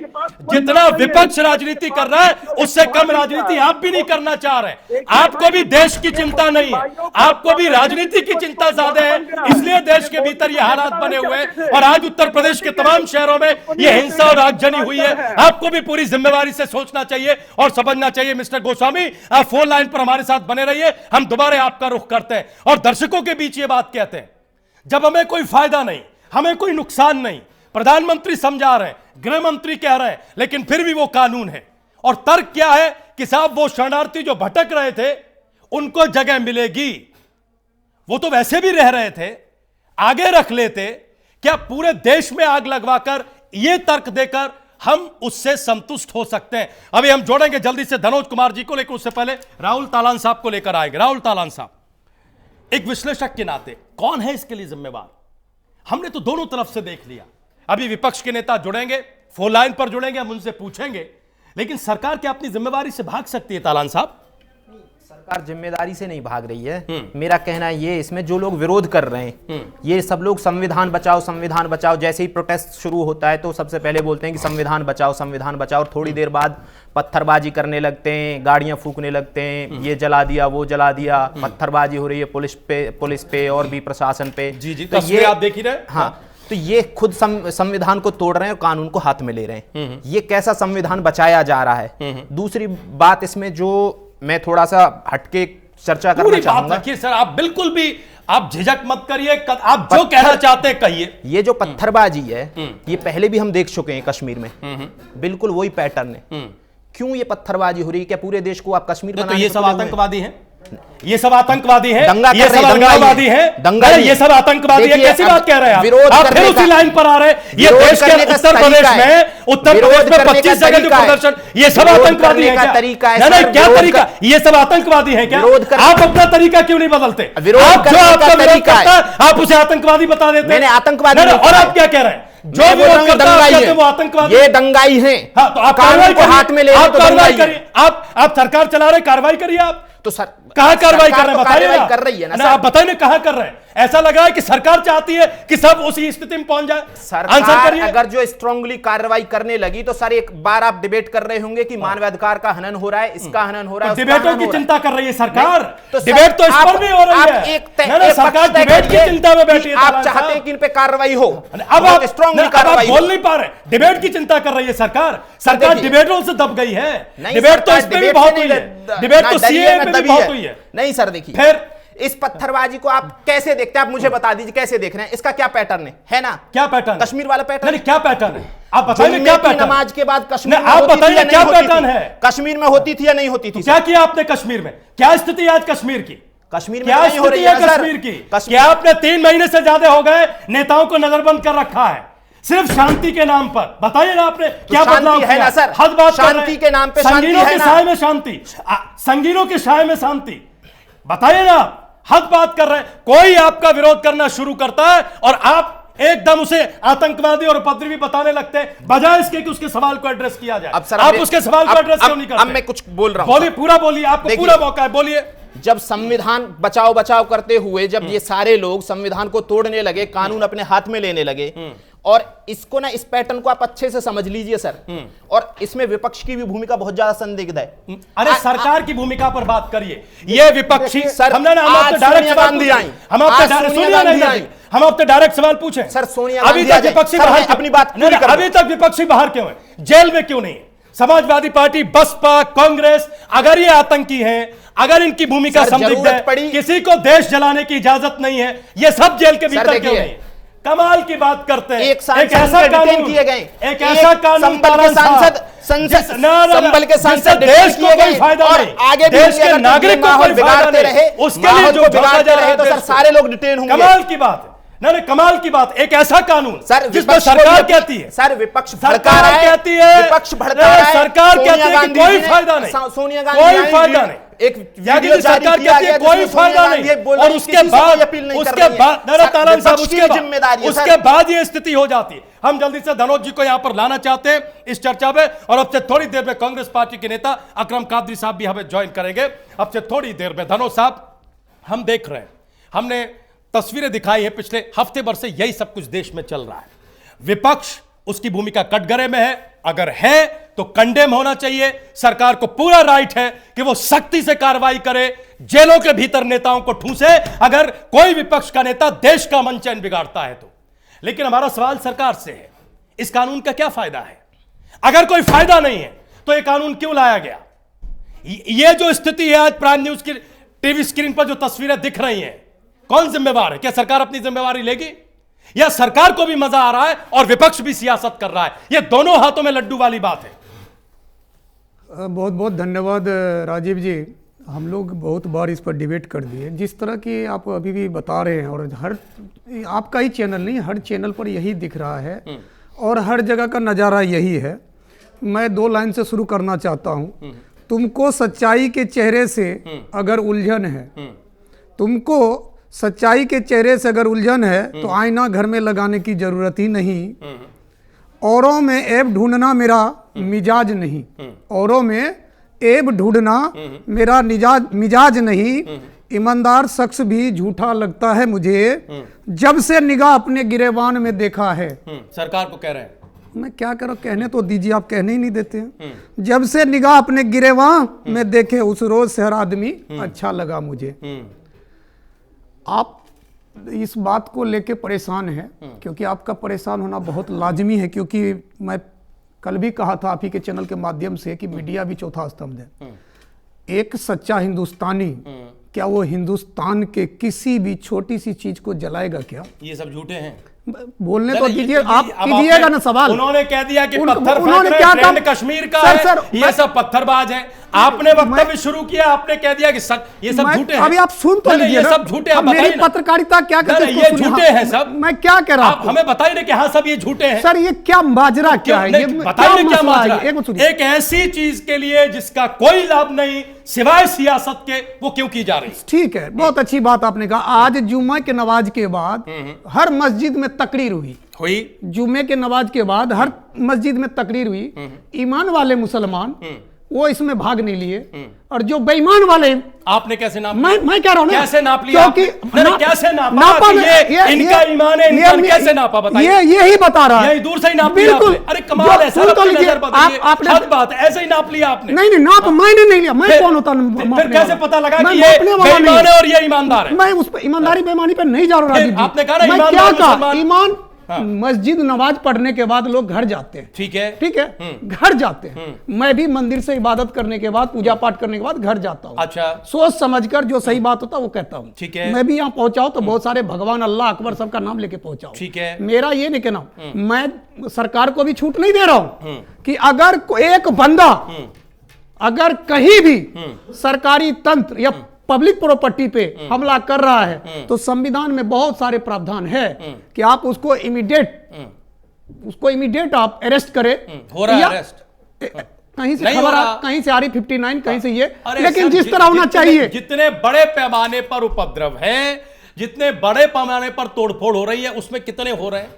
जितना विपक्ष राजनीति कर रहा है उससे कम राजनीति आप भी नहीं करना चाह रहे। आपको भी देश की चिंता नहीं है, आपको भी राजनीति की चिंता ज्यादा है, इसलिए देश के भीतर ये हालात बने हुए हैं और आज उत्तर प्रदेश के तमाम शहरों में ये हिंसा और आगजनी हुई है। आपको भी पूरी जिम्मेवारी से सोचना चाहिए और समझना चाहिए। मिस्टर गोस्वामी, आप फोन लाइन पर हमारे साथ बने रहिए, हम दोबारा आपका रुख करते हैं और दर्शकों के बीच ये बात कहते हैं, जब हमें कोई फायदा नहीं, हमें कोई नुकसान नहीं, प्रधानमंत्री समझा रहे हैं, गृह मंत्री कह रहे हैं, लेकिन फिर भी वो कानून है। और तर्क क्या है कि साहब वो शरणार्थी जो भटक रहे थे उनको जगह मिलेगी, वो तो वैसे भी रह रहे थे, आगे रख लेते। क्या पूरे देश में आग लगवाकर ये तर्क देकर हम उससे संतुष्ट हो सकते हैं? अभी हम जोड़ेंगे जल्दी से धनोज कुमार जी को, लेकिन उससे पहले राहुल तालान साहब को लेकर आएंगे। राहुल तालान साहब, एक विश्लेषक के नाते कौन है इसके लिए जिम्मेवार? हमने तो दोनों तरफ से देख लिया, अभी विपक्ष के नेता जुड़ेंगे, फोन लाइन पर जुड़ेंगे, हम उनसे पूछेंगे, लेकिन सरकार क्या अपनी जिम्मेवारी से भाग सकती है? तालान साहब, सरकार जिम्मेदारी से नहीं भाग रही है। मेरा कहना है ये, इसमें जो लोग विरोध कर रहे हैं ये सब लोग संविधान बचाओ संविधान बचाओ, जैसे ही प्रोटेस्ट शुरू होता है तो सबसे पहले बोलते हैं कि संविधान बचाओ संविधान बचाओ, और थोड़ी देर बाद पत्थरबाजी करने लगते हैं, गाड़ियां फूंकने लगते हैं, ये जला दिया वो जला दिया, पत्थरबाजी हो रही है पुलिस पे और भी प्रशासन पे। जी तो ये आप देख ही रहे। हाँ, तो ये खुद संविधान को तोड़ रहे हैं और कानून को हाथ में ले रहे हैं। ये कैसा संविधान बचाया जा रहा है? दूसरी बात इसमें जो मैं थोड़ा सा हटके चर्चा करना पूरी बात चाहूंगा। रखिए सर, आप बिल्कुल भी आप झिझक मत करिए, आप जो कहना चाहते हैं कहिए। ये जो पत्थरबाजी है ये पहले भी हम देख चुके हैं कश्मीर में, बिल्कुल वही पैटर्न है। क्यों ये पत्थरबाजी हो रही है? क्या पूरे देश को आप कश्मीर तो बनाने ये पे सब तुले हुए हैं? आतंकवादी हैं, ये सब आतंकवादी हैं, दंगा ये कर रहे सब हैं, अलगाववादी हैं, दंगाई ये सब आतंकवादी हैं। देखिए, कैसी बात कह रहे हैं विरोध आप? करने फिर उसी का- लाइन पर आ रहे हैं। ये विरोध देश के करने का उत्तर तरीका प्रदेश है। में, उत्तर विरोध प्रदेश में करने 25 का जगह जो तरीका है। प्रदर्शन, ये सब विरोध आतंकवादी करने हैं का क्या? तरीका है, नहीं नहीं, सर, क्या विरोध तरीका? कर- ये सब आतंकवादी हैं क्या? विरोध करने- आप अपना तरीका क्यों नहीं बदलते? विरोध आप जो करने का आपका विरोध तरीका है। करता है आप उसे आतंकवादी बता देते हैं। मैंने आतंकवादी नहीं, नहीं और कहा आप क्या कह रहे हैं? जो मैं बोल रहा विरोध हूं करता है आप दंगाई कहते हैं है। वो आतंकवादी। ये दंगाई हैं। हाँ, तो आप कानून कार्रवाई को करिए, हाथ में ले आप तो कार्रवाई दंगाई है। करिए। आप सरकार चला रहे, कार्रवाई करिए। आप तो सर कहां कार्रवाई कर सरकार रहे हैं तो बताइए कार्रवाई ना। कर रही है ना ना, सर। आप बताइए ना कहां कर रहे हैं? ऐसा लगा है कि सरकार चाहती है कि सब उसी स्थिति में पहुंच जाए। आंसर सरकार करिए। अगर जो स्ट्रांगली कार्रवाई करने लगी तो सर एक बार आप डिबेट कर रहे होंगे कि मानवाधिकार का हनन हो रहा है, इसका हनन हो रहा है, उसका डिबेटों हनन की हो रहा है। चिंता कर रही है सरकार। तो सर, डिबेट तो इस आप- पर भी हो रही आप है। एक नहीं, नहीं, एक सरकार पक्ष तय डिबेट की करिए चिंता में बैठी कि है। आप तलाश चाहते हैं साहब। कि इन पे कार्रवाई हो, अब आप स्ट्रांगली आप कार्रवाई बोल हो। नहीं पा रहे। डिबेट की चिंता कर रही है सरकार। सरकार देखिए। डिबेटों से दब गई है। नहीं, डिबेट तो सरकार इस पे भी डिबेट बहुत से हुई नहीं है। डिबेट ना तो डरी है, सीए ना पे भी दबी बहुत है। हुई है। नहीं सर, देखिए फिर इस पत्थरबाजी को आप कैसे देखते हैं? आप मुझे बता दीजिए कैसे देख रहे हैं? इसका क्या पैटर्न है ना? क्या पैटर्न? कश्मीर वाला पैटर्न। नहीं, क्या पैटर्न है? आप बताइए जुम्मे क्या की पैटर्न? नमाज के बाद कश्मीर नहीं, में आप होती थी बताइए या क्या नहीं होती पैटर्न थी? है? कश्मीर में होती थी या नहीं होती थी? क्या किया आपने कश्मीर में? क्या स्थिति है आज कश्मीर की? कश्मीर में क्या नहीं हो स्थिति रही है है सर। कश्मीर की? कश्मीर- क्या आपने 3 महीने से ज्यादा हो गए नेताओं को नजरबंद कर रखा है सिर्फ शांति के नाम पर? बताइए ना आपने क्या शांति बदलाव है किया? ना सर? हद बात कर रहे हैं। शांति के नाम पे शांति संगीनों है के ना? साए में शांति, संगीनों के साए में शांति। बताइए ना, हद बात कर रहे हैं। कोई आपका विरोध करना शुरू करता है और आप एकदम उसे आतंकवादी और उपद्रवी बताने लगते हैं, बजाय इसके कि उसके सवाल को एड्रेस किया जाए। अब सर आप उसके सवाल को एड्रेस क्यों नहीं करते? अब मैं कुछ बोल रहा हूं। बोलिए, पूरा बोलिए, आपको देखिए। पूरा मौका है, बोलिए। जब संविधान बचाओ बचाओ करते हुए जब ये सारे लोग संविधान को तोड़ने लगे, कानून अपने हाथ में लेने लगे, और इसको ना, इस पैटर्न को आप अच्छे से समझ लीजिए सर। और इसमें विपक्ष की भी भूमिका बहुत ज्यादा संदिग्ध है। अरे सरकार की भूमिका पर बात करिए। ये विपक्षी सर, हमने ना, हम आज आपसे डायरेक्ट सोनिया सवाल गांधी पूछे। आई। हम आपसे आज डायरेक्ट- सोनिया सुनिए गांधी नहीं, आई। हम आपसे डायरेक्ट सवाल पूछे। सर, सोनिया अभी गांधी तक आ जाए। विपक्षी सर, बाहर मैं क्यों? अपनी बात पूरी नहीं, करूं। अभी तक विपक्षी बाहर क्यों है? जेल में क्यों नहीं है? समाजवादी पार्टी, बसपा, कांग्रेस, अगर ये आतंकी हैं, अगर इनकी भूमिका सर, संदिग्ध जरूरत है, पड़ी- किसी को देश जलाने की इजाजत नहीं है, ये सब जेल के भीतर क्यों देखिए, नहीं है? कमाल की बात करते हैं। एक सांसद ऐसा के डिटेन कानून किए गए, एक ऐसा कानून संबल के पालन था, सांसद संबल के सांसद जिससे डिटेन देश को किए कोई गए, फायदा और नहीं, आगे भी देश के अगर नागरिक को माहौल कोई फायदा बिगाड़ते नहीं, रहे, उसके लिए माहौल जो को झोंका बिगाड़ते जा रहा रहे है तो सर देश को। सारे लोग डिटेन होंगे। कमाल की बात है। नहीं, कमाल की बात, एक ऐसा कानून सर, जिसमें विपक्ष को सरकार ये- कहती है, सर विपक्ष भड़का सरकार रहा है, कहती है, विपक्ष भड़का रहा है, सरकार सोनिया कहती है कि गांधी कोई जी ने- फायदा नहीं, सोनिया गांधी कोई आई, फायदा नहीं। एक यानी वीडियो कि जारी सरकार किया कहती है गया कोई जिसमें फायदा सोनिया गांधी नहीं, बोल और रही उसके किसी से बाद कोई अपील नहीं कर उसके रही है। बाद सर, तारान साहब, विपक्ष की उसके जिम्मेदारी है, उसके सर। बाद ये स्थिति हो जाती है। हम जल्दी से धनोज जी को यहां पर लाना चाहते हैं इस चर्चा में, और अब से थोड़ी देर में कांग्रेस पार्टी के नेता अकरम कादरी साहब भी हमें ज्वाइन करेंगे। अब से थोड़ी देर में धनोज साहब, हम देख रहे हैं, हमने तस्वीरें दिखाई है, पिछले हफ्ते भर से यही सब कुछ देश में चल रहा है। विपक्ष उसकी भूमिका कटघरे में है, अगर है तो कंडेम होना चाहिए। सरकार को पूरा राइट है कि वो सख्ती से कार्रवाई करे, जेलों के भीतर नेताओं को ठूसे अगर कोई विपक्ष का नेता देश का मन चैन बिगाड़ता है तो। लेकिन हमारा सवाल सरकार से है, इस कानून का क्या फायदा है? अगर कोई फायदा नहीं है तो यह कानून क्यों लाया गया? ये जो स्थिति है आज प्राइम न्यूज की टीवी स्क्रीन पर जो तस्वीरें दिख रही हैं, कौन जिम्मेवार है? क्या सरकार अपनी जिम्मेवारी लेगी, या सरकार को भी मजा आ रहा है और विपक्ष भी सियासत कर रहा है? ये दोनों हाथों में लड्डू वाली बात है। बहुत बहुत धन्यवाद राजीव जी। हम लोग बहुत बार इस पर डिबेट कर दिए। जिस तरह की आप अभी भी बता रहे हैं, और हर आपका ही चैनल नहीं, हर चैनल पर यही दिख रहा है और हर जगह का नज़ारा यही है। मैं 2 लाइन से शुरू करना चाहता हूँ। तुमको सच्चाई के चेहरे से अगर उलझन है, तुमको सच्चाई के चेहरे से अगर उलझन है तो आईना घर में लगाने की जरूरत ही नहीं। औरों में ऐब ढूंढना मेरा मिजाज नहीं, औरों में ऐब ढूंढना मेरा मिजाज नहीं। ईमानदार शख्स भी झूठा लगता है मुझे, जब से निगाह अपने गिरेबान में देखा है। सरकार को कह रहे हैं, मैं क्या करूं, कहने तो दीजिए, आप कहने ही नहीं देते हैं। जब से निगाह अपने गिरेबान में देखे, उस रोज से हर आदमी अच्छा लगा मुझे। आप इस बात को लेके परेशान हैं, क्योंकि आपका परेशान होना बहुत लाजमी है, क्योंकि मैं कल भी कहा था आप ही के चैनल के माध्यम से कि मीडिया भी चौथा स्तंभ है। एक सच्चा हिंदुस्तानी क्या वो हिंदुस्तान के किसी भी छोटी सी चीज को जलाएगा क्या? ये सब झूठे हैं। बोलने तो नहीं, दीजिए, ये- आप अब कीजिएगा आपने- ना सवाल। उन्होंने कह दिया कि उन- पत्थर उन्होंने फेंक क्या रहे, कहा? ट्रेंड कश्मीर का सर, है, सर, ये मैं- सब पत्थरबाज है। आपने वक्तव्य शुरू किया, आपने कह दिया कि ये सब झूठे हैं। अभी आप सुन तो नहीं, नहीं, लीजिए ये ना। सब झूठे हैं, अब मेरी बताइए ना। पत्रकारिता क्या नहीं, कहते नहीं, हैं, ये इसको सुनिए। झूठे हैं सब। मैं क्या कह रहा आप हूं? हमें बताइए ना कि हाँ सब ये झूठे हैं। सर ये क्या माजरा क्या है? नहीं, ये बताइए क्या मसला है? माजरा एक मिनट सुनिए। एक ऐसी चीज के लिए जिसका कोई लाभ नहीं सिवाय सियासत के, वो क्यों की जा रही? ठीक है, बहुत अच्छी बात आपने कहा। आज जुम्मे के नमाज के बाद हर मस्जिद में तकरीर हुई। जुम्मे के नमाज के बाद हर मस्जिद में तकरीर हुई। ईमान वाले मुसलमान वो इसमें भाग नहीं लिए, और जो बेईमान वाले, आपने कैसे नाप मैं कह रहा हूं ना, कैसे नाप लिया क्योंकि आपने? नहीं, कैसे नापा नापा कि मैं- ये इनका ईमान है, इनका कैसे नापा बताइए? ये ही बता रहा है। यही दूर से ही नाप लिया बिल्कुल। आपने। अरे कमाल है सुन सर, तो अपनी लीजिए, नजर बताइए। आपने हद बात है, ऐसे ही नाप लिया आपने। नहीं नहीं नाप मैंने नहीं लिया। मैं फिर- कौन होता हूं फिर मापने कैसे वाला? पता लगा मैं कि ये मापने वाला नहीं बेईमान हूं। है और ये ईमानदार है? मैं उस पर ईमानदारी बेईमानी पर नहीं जा रहा हूं राजीव जी। आपने कहा ना मैं ईमानदार क्या कहा? मुसलमान। ईमान हाँ। मस्जिद नमाज पढ़ने के बाद लोग घर जाते हैं। ठीक है, ठीक है, घर जाते हैं। मैं भी मंदिर से इबादत करने के बाद, पूजा पाठ करने के बाद घर जाता हूँ। अच्छा, सोच समझकर जो सही बात होता है वो कहता हूँ। ठीक है। मैं भी यहाँ पहुंचा हूं तो बहुत सारे भगवान, अल्लाह अकबर सबका नाम लेके पहुंचा हूं। ठीक है। मेरा ये नहीं कहना, मैं सरकार को भी छूट नहीं दे रहा हूं कि अगर एक बंदा अगर कहीं भी सरकारी तंत्र या पब्लिक प्रॉपर्टी पे हमला कर रहा है तो संविधान में बहुत सारे प्रावधान है कि आप उसको इमीडिएट आप अरेस्ट करें। हो रहा है या- अरेस्ट? कहीं से नहीं खबर हो रहा। कहीं से आ रही 59, कहीं से ये, अरे लेकिन सर, जिस तरह होना चाहिए। जितने बड़े पैमाने पर उपद्रव है, जितने बड़े पैमाने पर तोड़फोड़ हो रही है, उसमें कितने हो रहे हैं?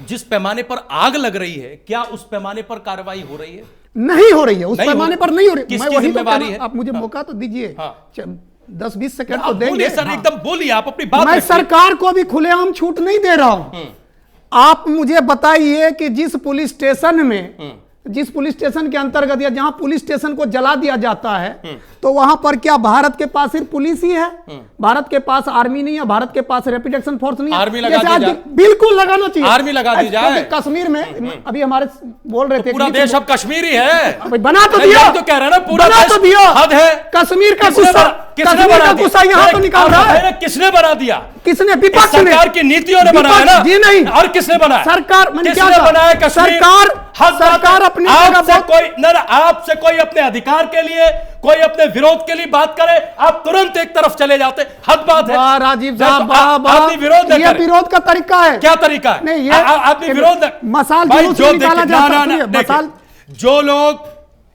जिस पैमाने पर आग लग रही है, क्या उस पैमाने पर कार्रवाई हो रही है? नहीं हो रही है, उस नहीं हो- पैमाने पर नहीं हो रही। किसकी मैं वही तो जिम्मेवारी कहना- है? आप मुझे मौका तो दीजिए। हाँ। 10-20 सेकंड तो आप देंगे। बोलिए सर, हाँ। एकदम बोलिए, आप अपनी बात मैं रखिए। सरकार को भी खुलेआम छूट नहीं दे रहा हूं। आप मुझे बताइए कि जिस पुलिस स्टेशन में, जिस पुलिस स्टेशन के अंतर्गत या जहां पुलिस स्टेशन को जला दिया जाता है, तो वहां पर क्या भारत के पास सिर्फ पुलिस ही है? भारत के पास आर्मी नहीं है? भारत के पास रैपिड एक्शन फोर्स नहीं है? आर्मी लगा जैसे दी आज जाए। बिल्कुल लगाना चाहिए। आर्मी लगा दी जाए। क्योंकि कश्मीर में अभी हमारे बोल रहे थे पूरा कि- देश अब कश्मीरी है। भाई बना तो नहीं, दिया, यही तो कह रहे हैं ना, पूरा बना देश तो दिया। हद है। कश्मीर का किसने गुस्सा, बना- किसने कश्मीर बना का दिया? गुस्सा यहाँ तो निकाल रहा है। किसने बना दिया? किसने? इस विपक्ष ने। सरकार की नीतियों ने बनाया विपक्ष ना? जी नहीं। और किसने बनाया? सरकार, मैंने क्या किसने कहा? बनाया कश्मीर? सरकार, हद बात है। सरकार अपनी जगह आपसे बहुत- कोई ना आपसे कोई अपने अधिकार के लिए, कोई अपने विरोध के लिए बात करे, आप तुरंत एक तरफ चले जाते। हद बात है। वाह राजीव देखो, साहब, वाह, वाह। आदमी विरोध न ये करे। विरोध का तरीका है। क्या तरीका है? नहीं, ये- आदमी विरोध न- मसाल भाई, जुलूस जो निकाला देखिए, जाता ना, है, ना, सुनिए, देखिए, मसाल। जो लोग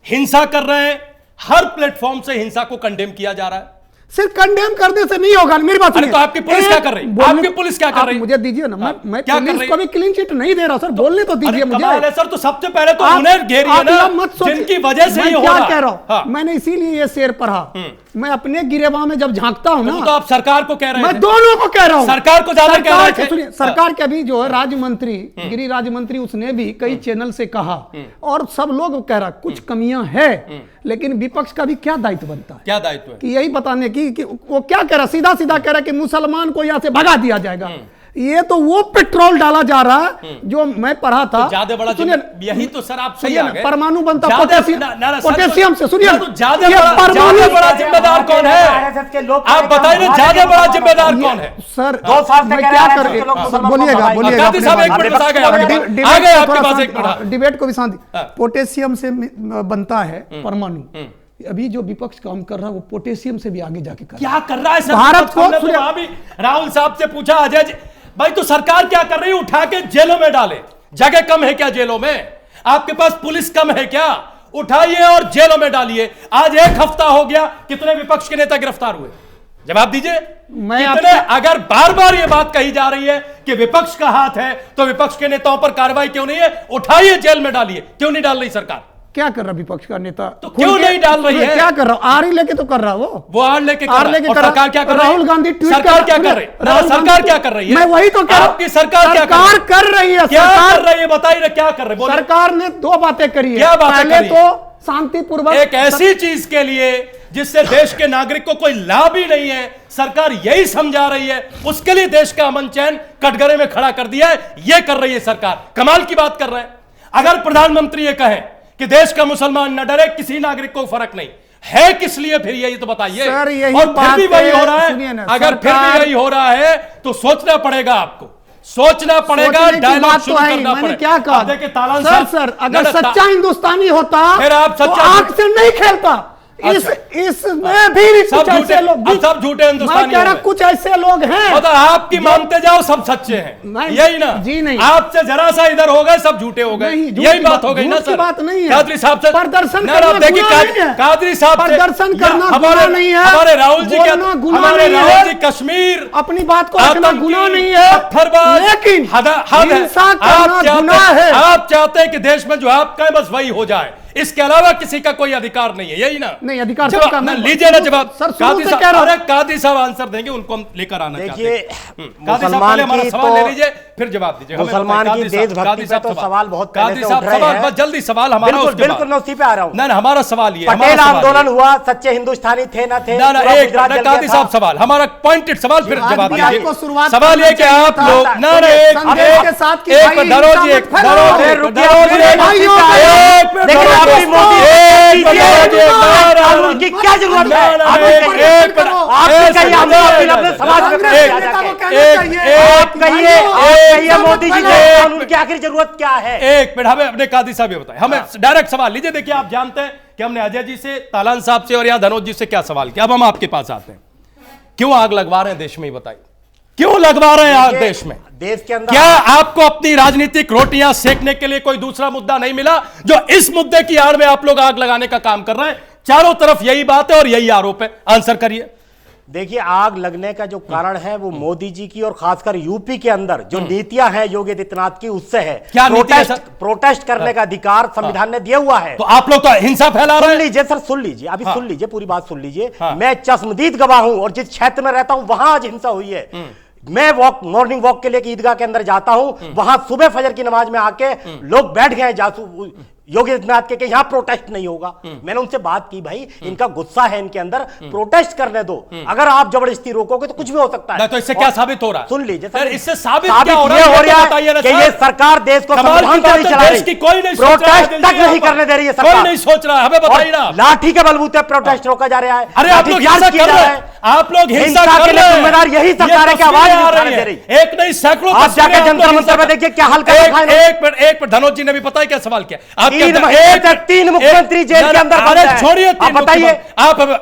हिंसा कर रहे हैं, हर प्लेटफॉर्म से हिंसा को कंडेम किया जा रहा है। सिर्फ कंडेम करने से नहीं होगा। मेरी बात अरे सुनिए। तो आपकी पुलिस क्या कर रही है? बोलने- आपकी पुलिस क्या कर आप रही है? मुझे दीजिए ना, मैं क्या कर पुलिस रही को है? भी क्लीन चिट नहीं दे रहा सर, बोलने तो दीजिए अरे मुझे। कमाल है सर, तो सबसे पहले तो आप- उन्हें घेरिए आप ना, यह मत सोचिए। जिनकी वजह से मैं ये हो क्या रहा कह रहा हूं, हाँ। मैंने इसीलिए ये शेर पढ़ा। मैं अपने गिरेबान में जब झांकता हूं वो तो ना, आप सरकार को कह रहे मैं थे। दोनों को कह रहा हूं। सरकार को ज्यादा कह रहे थे। सुनिए, सरकार के अभी जो है राज्य मंत्री, गृह राज्य मंत्री, उसने भी कई चैनल से कहा, और सब लोग कह रहा कुछ कमियां है, लेकिन विपक्ष का भी क्या दायित्व बनता है क्या दायित्व है? कि यही बताने की कि वो क्या कह रहा, सीधा सीधा कह रहा कि मुसलमान को यहां से भगा दिया जाएगा। ये तो वो पेट्रोल डाला जा रहा है जो मैं पढ़ा था। ज्यादा बड़ा सुनिए, यही तो सर आप सही सुनिए आ ना, गए। परमाणु बनता ज्यादा- पोटेशियम, ना- ना- सर, पोटेशियम से। सुनिए, तो ज्यादा ये बड़ा परमाणु- बड़ा जिम्मेदार कौन है? आप बताइए ना, ज्यादा बड़ा जिम्मेदार कौन है? सर 2 साल से मैं कह क्या रहे हैं कर, कि लोग मुसलमान बोलिएगा को बोलिएगा गांधी साहब एक अपने मिनट में आ गए बात। आपके डिबेट पास। आ गए को आपके थोड़ा पास शांति- एक मिनट। डिबेट को भी शांति। हाँ। पोटेशियम से बनता है परमाणु। अभी जो विपक्ष काम कर रहा है वो पोटेशियम से भी आगे जाके कर रहा है। क्या कर रहा है सर? भारत को- हमने तो सुनिए- वहां भी राहुल साहब से पूछा, अजय जी, भाई तो सरकार क्या कर रही है? उठा के जेलों में डाले। जगह कम है क्या जेलों में? आपके पास पुलिस कम है क्या? उठाइए और जेलों में डालिए। आज 1 हफ्ता हो गया, कितने विपक्ष के नेता गिरफ्तार हुए? जवाब दीजिए। मैं कितने? अगर बार बार ये बात कही जा रही है कि विपक्ष का हाथ है, तो विपक्ष के नेताओं पर कार्रवाई क्यों नहीं है? उठाइए, जेल में डालिए। क्यों नहीं डाल रही सरकार? क्या कर रहा विपक्ष का नेता? तो क्यों नहीं डाल रही है? क्या कर रहा? आर ही लेके तो कर रहा वो आड़ लेके कर आर रहा है। लेके और कर रहा। सरकार क्या कर रही है? राहुल गांधी ट्वीट सरकार क्या कर रही है? राहुल सरकार गांधी- क्या कर रही है? मैं वही तो कह रहा हूं। आपकी सरकार क्या कर रही है? सरकार कर रही है। क्या सरकार कर रही है? बताइए ना, क्या कर रहे हैं? बोलिए। सरकार ने 2 बातें करी है। क्या बातें पहले करी है? तो शांतिपूर्वक एक ऐसी चीज के लिए जिससे देश के नागरिक को कोई लाभ ही नहीं है, सरकार यही समझा रही है, उसके लिए देश का अमन चैन कटघरे में खड़ा कर दिया है। यह कर रही है सरकार। कमाल की बात कर रहे हैं। अगर प्रधानमंत्री ये कहे कि देश का मुसलमान न डरे, किसी नागरिक को फर्क नहीं, है किस लिए फिर ये तो बताइए। सर, यही और फिर बात भी वही है, हो रहा सुनिए है। ना, अगर फिर भी सरकार- वही हो रहा है तो सोचना पड़ेगा, आपको सोचना पड़ेगा, सोचने की डायलॉग बात शुरू तो है ही। करना मैंने पड़ेगा। क्या कहा? अब देखिए तालान सर साहब, सर अगर ना, ना, सच्चा हिंदुस्तानी होता फिर आप तो सच्चा आंख से नहीं खेलता। अच्छा। इसमें भी सब कुछ झूठे- ऐसे लोग, अब सब झूठे हिंदुस्तानी मैं कह रहा हो गए। कुछ ऐसे लोग हैं। मतलब आपकी मानते जाओ सब सच्चे हैं, नहीं, यही ना? जी नहीं। आपसे जरा सा इधर हो गए सब झूठे हो गए, नहीं, झूठ यही की बात हो गई ना झूठ की सर? बात नहीं है। कादरी साहब से प्रदर्शन ना, करना देखिए गुनाह नहीं है। कादरी साहब से प्रदर्शन या करना हमारे गुनाह नहीं है। हमारे राहुल जी के बोलना गुनाह हमारे नहीं राहुल है। जी कश्मीर अपनी बात को रखना आतंकी, गुनाह नहीं है, पत्थरबाज, लेकिन हद है। हिंसा करना गुनाह है। आप चाहते हैं कि देश में जो आपका है बस वही हो जाए, इसके अलावा किसी का कोई अधिकार नहीं है, यही ना? नहीं, अधिकार जवाब- सबका ना, नहीं। लीजिए ना जवाब। सर, शुरू कादरी से साहब- कह रहा हूं। अरे कादरी साहब आंसर देंगे, उनको हम लेकर आना चाहते देखिए, हैं। कादरी साहब मुसलमान पहले हमारा की सवाल तो- ले लीजिए, फिर जवाब दीजिए। हमें मुसलमान बताइए, की कादरी साहब, देशभक्ति कादरी साहब पे तो सवाल बहुत पहले कादरी से साहब उठ रहे सवाल, हैं। बस जल्दी सवाल हमारा, बिल्कुल उसके बिल्कुल बाद। मैं उसी पे आ रहा हूँ। ना हमारा सवाल ये, पटेल हमारा सवाल आंदोलन ये। हुआ, सच्चे हिंदुस्तानी थे ना थे, ना पूरा एक गुजरात जल कादरी गया साहब था। सवाल, हमारा पॉइंटेड सवाल, फिर आज जवाब भी दीजिए। आपको शुरुआत सवाल ये कि करना आप चाहिए लोग था। ना रे एक संदेश के साथ कि एक भाई धरोजी, हिंसा एक मत फैलाओ। धरोजी, अरे एक रुकिए, धरोजी, मेरे एक भाइयों धरोजी, के- एक लेकिन धरोजी, आपकी मोदी एक की धरोजी, कानून की क्या जरूरत है? ना, आपने एक- कहिए, एक मिनट, आपने एक कहिए, हमने सेकंड, अपने समाज में कांग्रेस प्रयास नेता को किया। कहना एक- चाहिए। आप कहिए, आप कहिए मोदी जी एक- के कानून की आखिर जरूरत क्या है? एक मिनट, हमें अपने कादी साहब ये बताएं, हमें डायरेक्ट सवाल लीजिए। देखिए आप जानते हैं कि हमने अजय जी से, तालान साहब से और यहाँ धनोज जी से क्या सवाल किया। अब हम आपके पास आते हैं, क्यों आग लगवा रहे हैं देश में, ये बताइए, क्यों लगवा रहे हैं आग देश में? देश के अंदर क्या आपको अपनी राजनीतिक रोटियां सेकने के लिए कोई दूसरा मुद्दा नहीं मिला जो इस मुद्दे की आड़ में आप लोग आग लगाने का काम कर रहे हैं? चारों तरफ यही बात है और यही आरोप है, आंसर करिए। देखिए, आग लगने का जो कारण है वो मोदी जी की और खासकर यूपी के अंदर जो नीतियां हैं योगी आदित्यनाथ की, उससे है। क्या नीति है, प्रोटेस्ट सर? प्रोटेस्ट करने का अधिकार संविधान ने दिया हुआ है। तो आप लोग तो हिंसा फैला रहे सुन हैं। लीजिए सर, सुन लीजिए, अभी सुन लीजिए, पूरी बात सुन लीजिए। हाँ। मैं चश्मदीद गवाह हूं और जिस क्षेत्र में रहता हूं वहां आज हिंसा हुई है। मैं मॉर्निंग वॉक के लिए ईदगाह के अंदर जाता हूं, वहां सुबह फजर की नमाज में आके लोग बैठ गए जासू योगी आदित्यनाथ के यहाँ प्रोटेस्ट नहीं होगा। मैंने उनसे बात की, भाई इनका गुस्सा है इनके अंदर, प्रोटेस्ट करने दो। अगर आप जबरदस्ती रोकोगे तो कुछ भी हो सकता है। तो इससे क्या साबित हो रहा है? सुन लीजिए यार, सर, इससे साबित क्या हो रहा ये है? हो ये तो रहा बताइए ना है कि सर। ये सरकार देश को कमाल की संविधान बात पर है, नहीं चला देश की कोई नहीं रही, सोच रहा है, प्रोटेस्ट दिल्ली तक यहाँ नहीं पर। करने दे रही है कोई सरकार। नहीं सोच रहा है, हमें बताइए ना। लाठी के बलबूते प्रोटेस्ट रोका जा रहा है। अरे आप लोग लाठीचार्ज हिंसा किया कर जा रहे रहा हैं, है। आप लोग हिंसा हिंसा कर के लिए रहे हैं। जिम्मेदार यही सरकार है कि आवाज तस्वीरें नहीं आ उठाने रही दे हैं। रही। एक नहीं सैकड़ों आप तस्वीरें जाके आप लोग जनता हिंसा मंच पर कर- देखिए क्या हाल कर एक- रखा है इन्होंने। एक मिनट, एक मिनट, धनोज जी ने भी पता है क्या सवाल किया? आपके 3 अध्यक्ष- महीने एक तक मिनट, 3 मुख्यमंत्री जेल के अंदर बंद अरे हैं। छोड़िए, आप बताइए।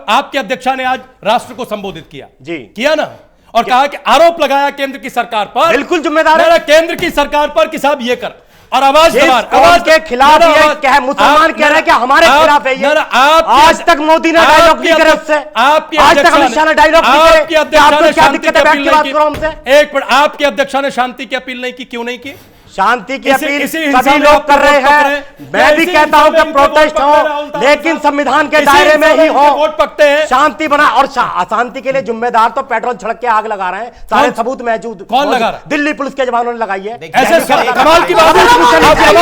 आपके अध्यक्षा ने आज राष्ट्र को संबोधित किया जी। किया ना, और कहा कि आरोप लगाया केंद्र की सरकार पर, बिल्कुल जिम्मेदार है। ना, केंद्र की सरकार पर कि साहब ये कर, और आवाज जिस दबा, कौम आवाज के खिलाफ ना, ये आवाज- क्या है, मुसलमान आप- कह रहे हैं कि हमारे आप- खिलाफ है ये। ना, ना, आपकी- आज तक मोदी ने डायलॉग नहीं करे उससे। आपकी आज तक अध्यक्षा अमित शाह ने डायलॉग नहीं करे आपकी कि अध्यक्षा आपको ने क्या शांति दिक्कत की है, बैठ अपील के नहीं बात करो हमसे। की। एक मिनट, आपकी अध्यक्षा ने शांति की अपील नहीं की, क्यों नहीं की? शांति की इसी- अपील इसी हिंसा सभी में लोग आप कर रहे वोट पकड़े हैं। हैं। मैं भी इसी कहता हूं हिंसा कि में इनके वोट प्रोटेस्ट पकड़े हो, राहुल गांधी लेकिन साहब। संविधान के इसी दायरे हिंसा में ही इनके हो। वोट पकते हैं। शांति बना, और अशांति के लिए जिम्मेदार तो पेट्रोल छिड़क के आग लगा रहे हैं, सारे सबूत मौजूद। कौन लगा रहा है? दिल्ली पुलिस के जवानों ने लगाई है। ऐसे कमाल की बात है, आप कमाल की बात है,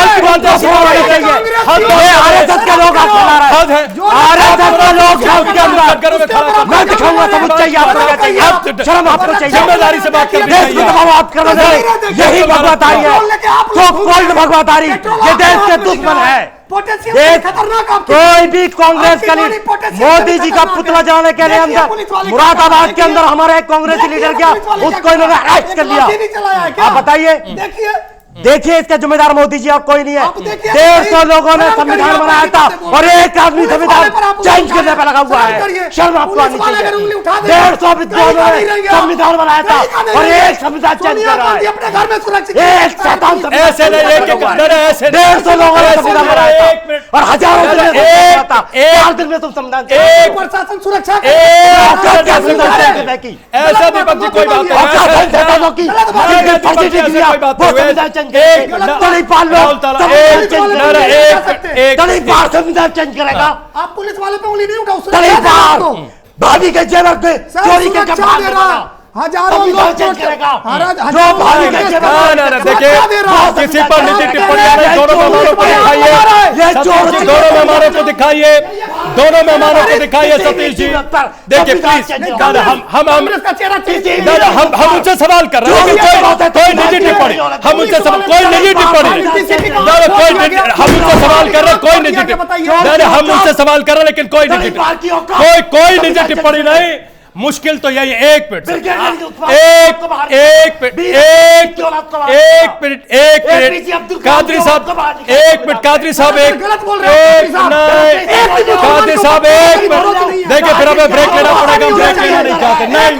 आरएसएस के लोग हाथ फैला रहे हैं। हद है। आरएसएस के लोग हैं उसके अंदर। में खड़ा कर- मैं दिखाऊंगा सबूत, चाहिए आपको क्या चाहिए? आप- शर्म आपको चाहिए? जिम्मेदारी से बात करनी देश चाहिए। को दबाव आप करने दे, यही भगवतारी है, तो कोल्ड भगवतारी, ये देश के दुश्मन है। देश कोई भी कांग्रेस का मोदी जी का पुतला जलाने के लिए अंदर मुरादाबाद के अंदर हमारे एक कांग्रेसी लीडर गया, उसको इन्होंने अरेस्ट कर लिया। आप बताइए, देखिए इसका जिम्मेदार मोदी जी और कोई नहीं है। 150 लोगों ने संविधान बनाया था और एक आदमी संविधान चेंज करने पर लगा हुआ है। शर्म आपको आनी चाहिए। 150 विद्वानों ने संविधान बनाया था और एक संविधान चेंज कर रहा है। एक शैतान संविधान ऐसे नहीं, एक- एक- नहीं, नहीं, ऐसे नहीं। 150 लोगों ने ऐसे संविधान नहीं, बनाया था एक मिनट। और हजारों दिन में एक- संविधान था। एक- 4 दिन में तुम संविधान प्रशासन सुरक्षा क्या ऐसा संविधान चेंज की? दीपक जी कोई बात और क्या नहीं। शैतानों की जिनके फांसी दे दिया, वो संविधान चेंज करेंगे। दलित पाल लो, राहुल ताला, संविधान एक- चेंज ना, ना, करेंगे। एक- दलित पाल संविधान चेंज करेगा। आप पुलिस वाले पे उंगली नहीं उठाओ, दलित पाल भाभी के जेवर पे चोरी के सुरक्षा कपाल दे में रहा। बना। हजारों संविधान लोग चेंज करेगा। हजारों जो लोग भारी देश के का जवान नाम देखिए, किसी पर निजी टिप्पणियां नहीं, दोनों मेहमानों को दिखाइए, सतीश जी दोनों मेहमानों को दिखाइए, दोनों मेहमानों को दिखाइए सतीश जी। देखिए प्लीज, हम उनसे सवाल कर रहे हैं, कोई निजी टिप्पणी, हम उनसे कोई निजी टिप्पणी हम उनसे सवाल कर रहे हैं, कोई निजी टिप्पणी, हम उनसे सवाल कर रहे हैं लेकिन कोई निजी कोई निजी टिप्पणी नहीं। मुश्किल तो यही, एक मिनट कादरी साहब, एक मिनट कादरी साहब, कादरी साहब एक मिनट, देखिए फिर हमें ब्रेक लेना पड़ेगा, ब्रेक लेना नहीं चाहते, नहीं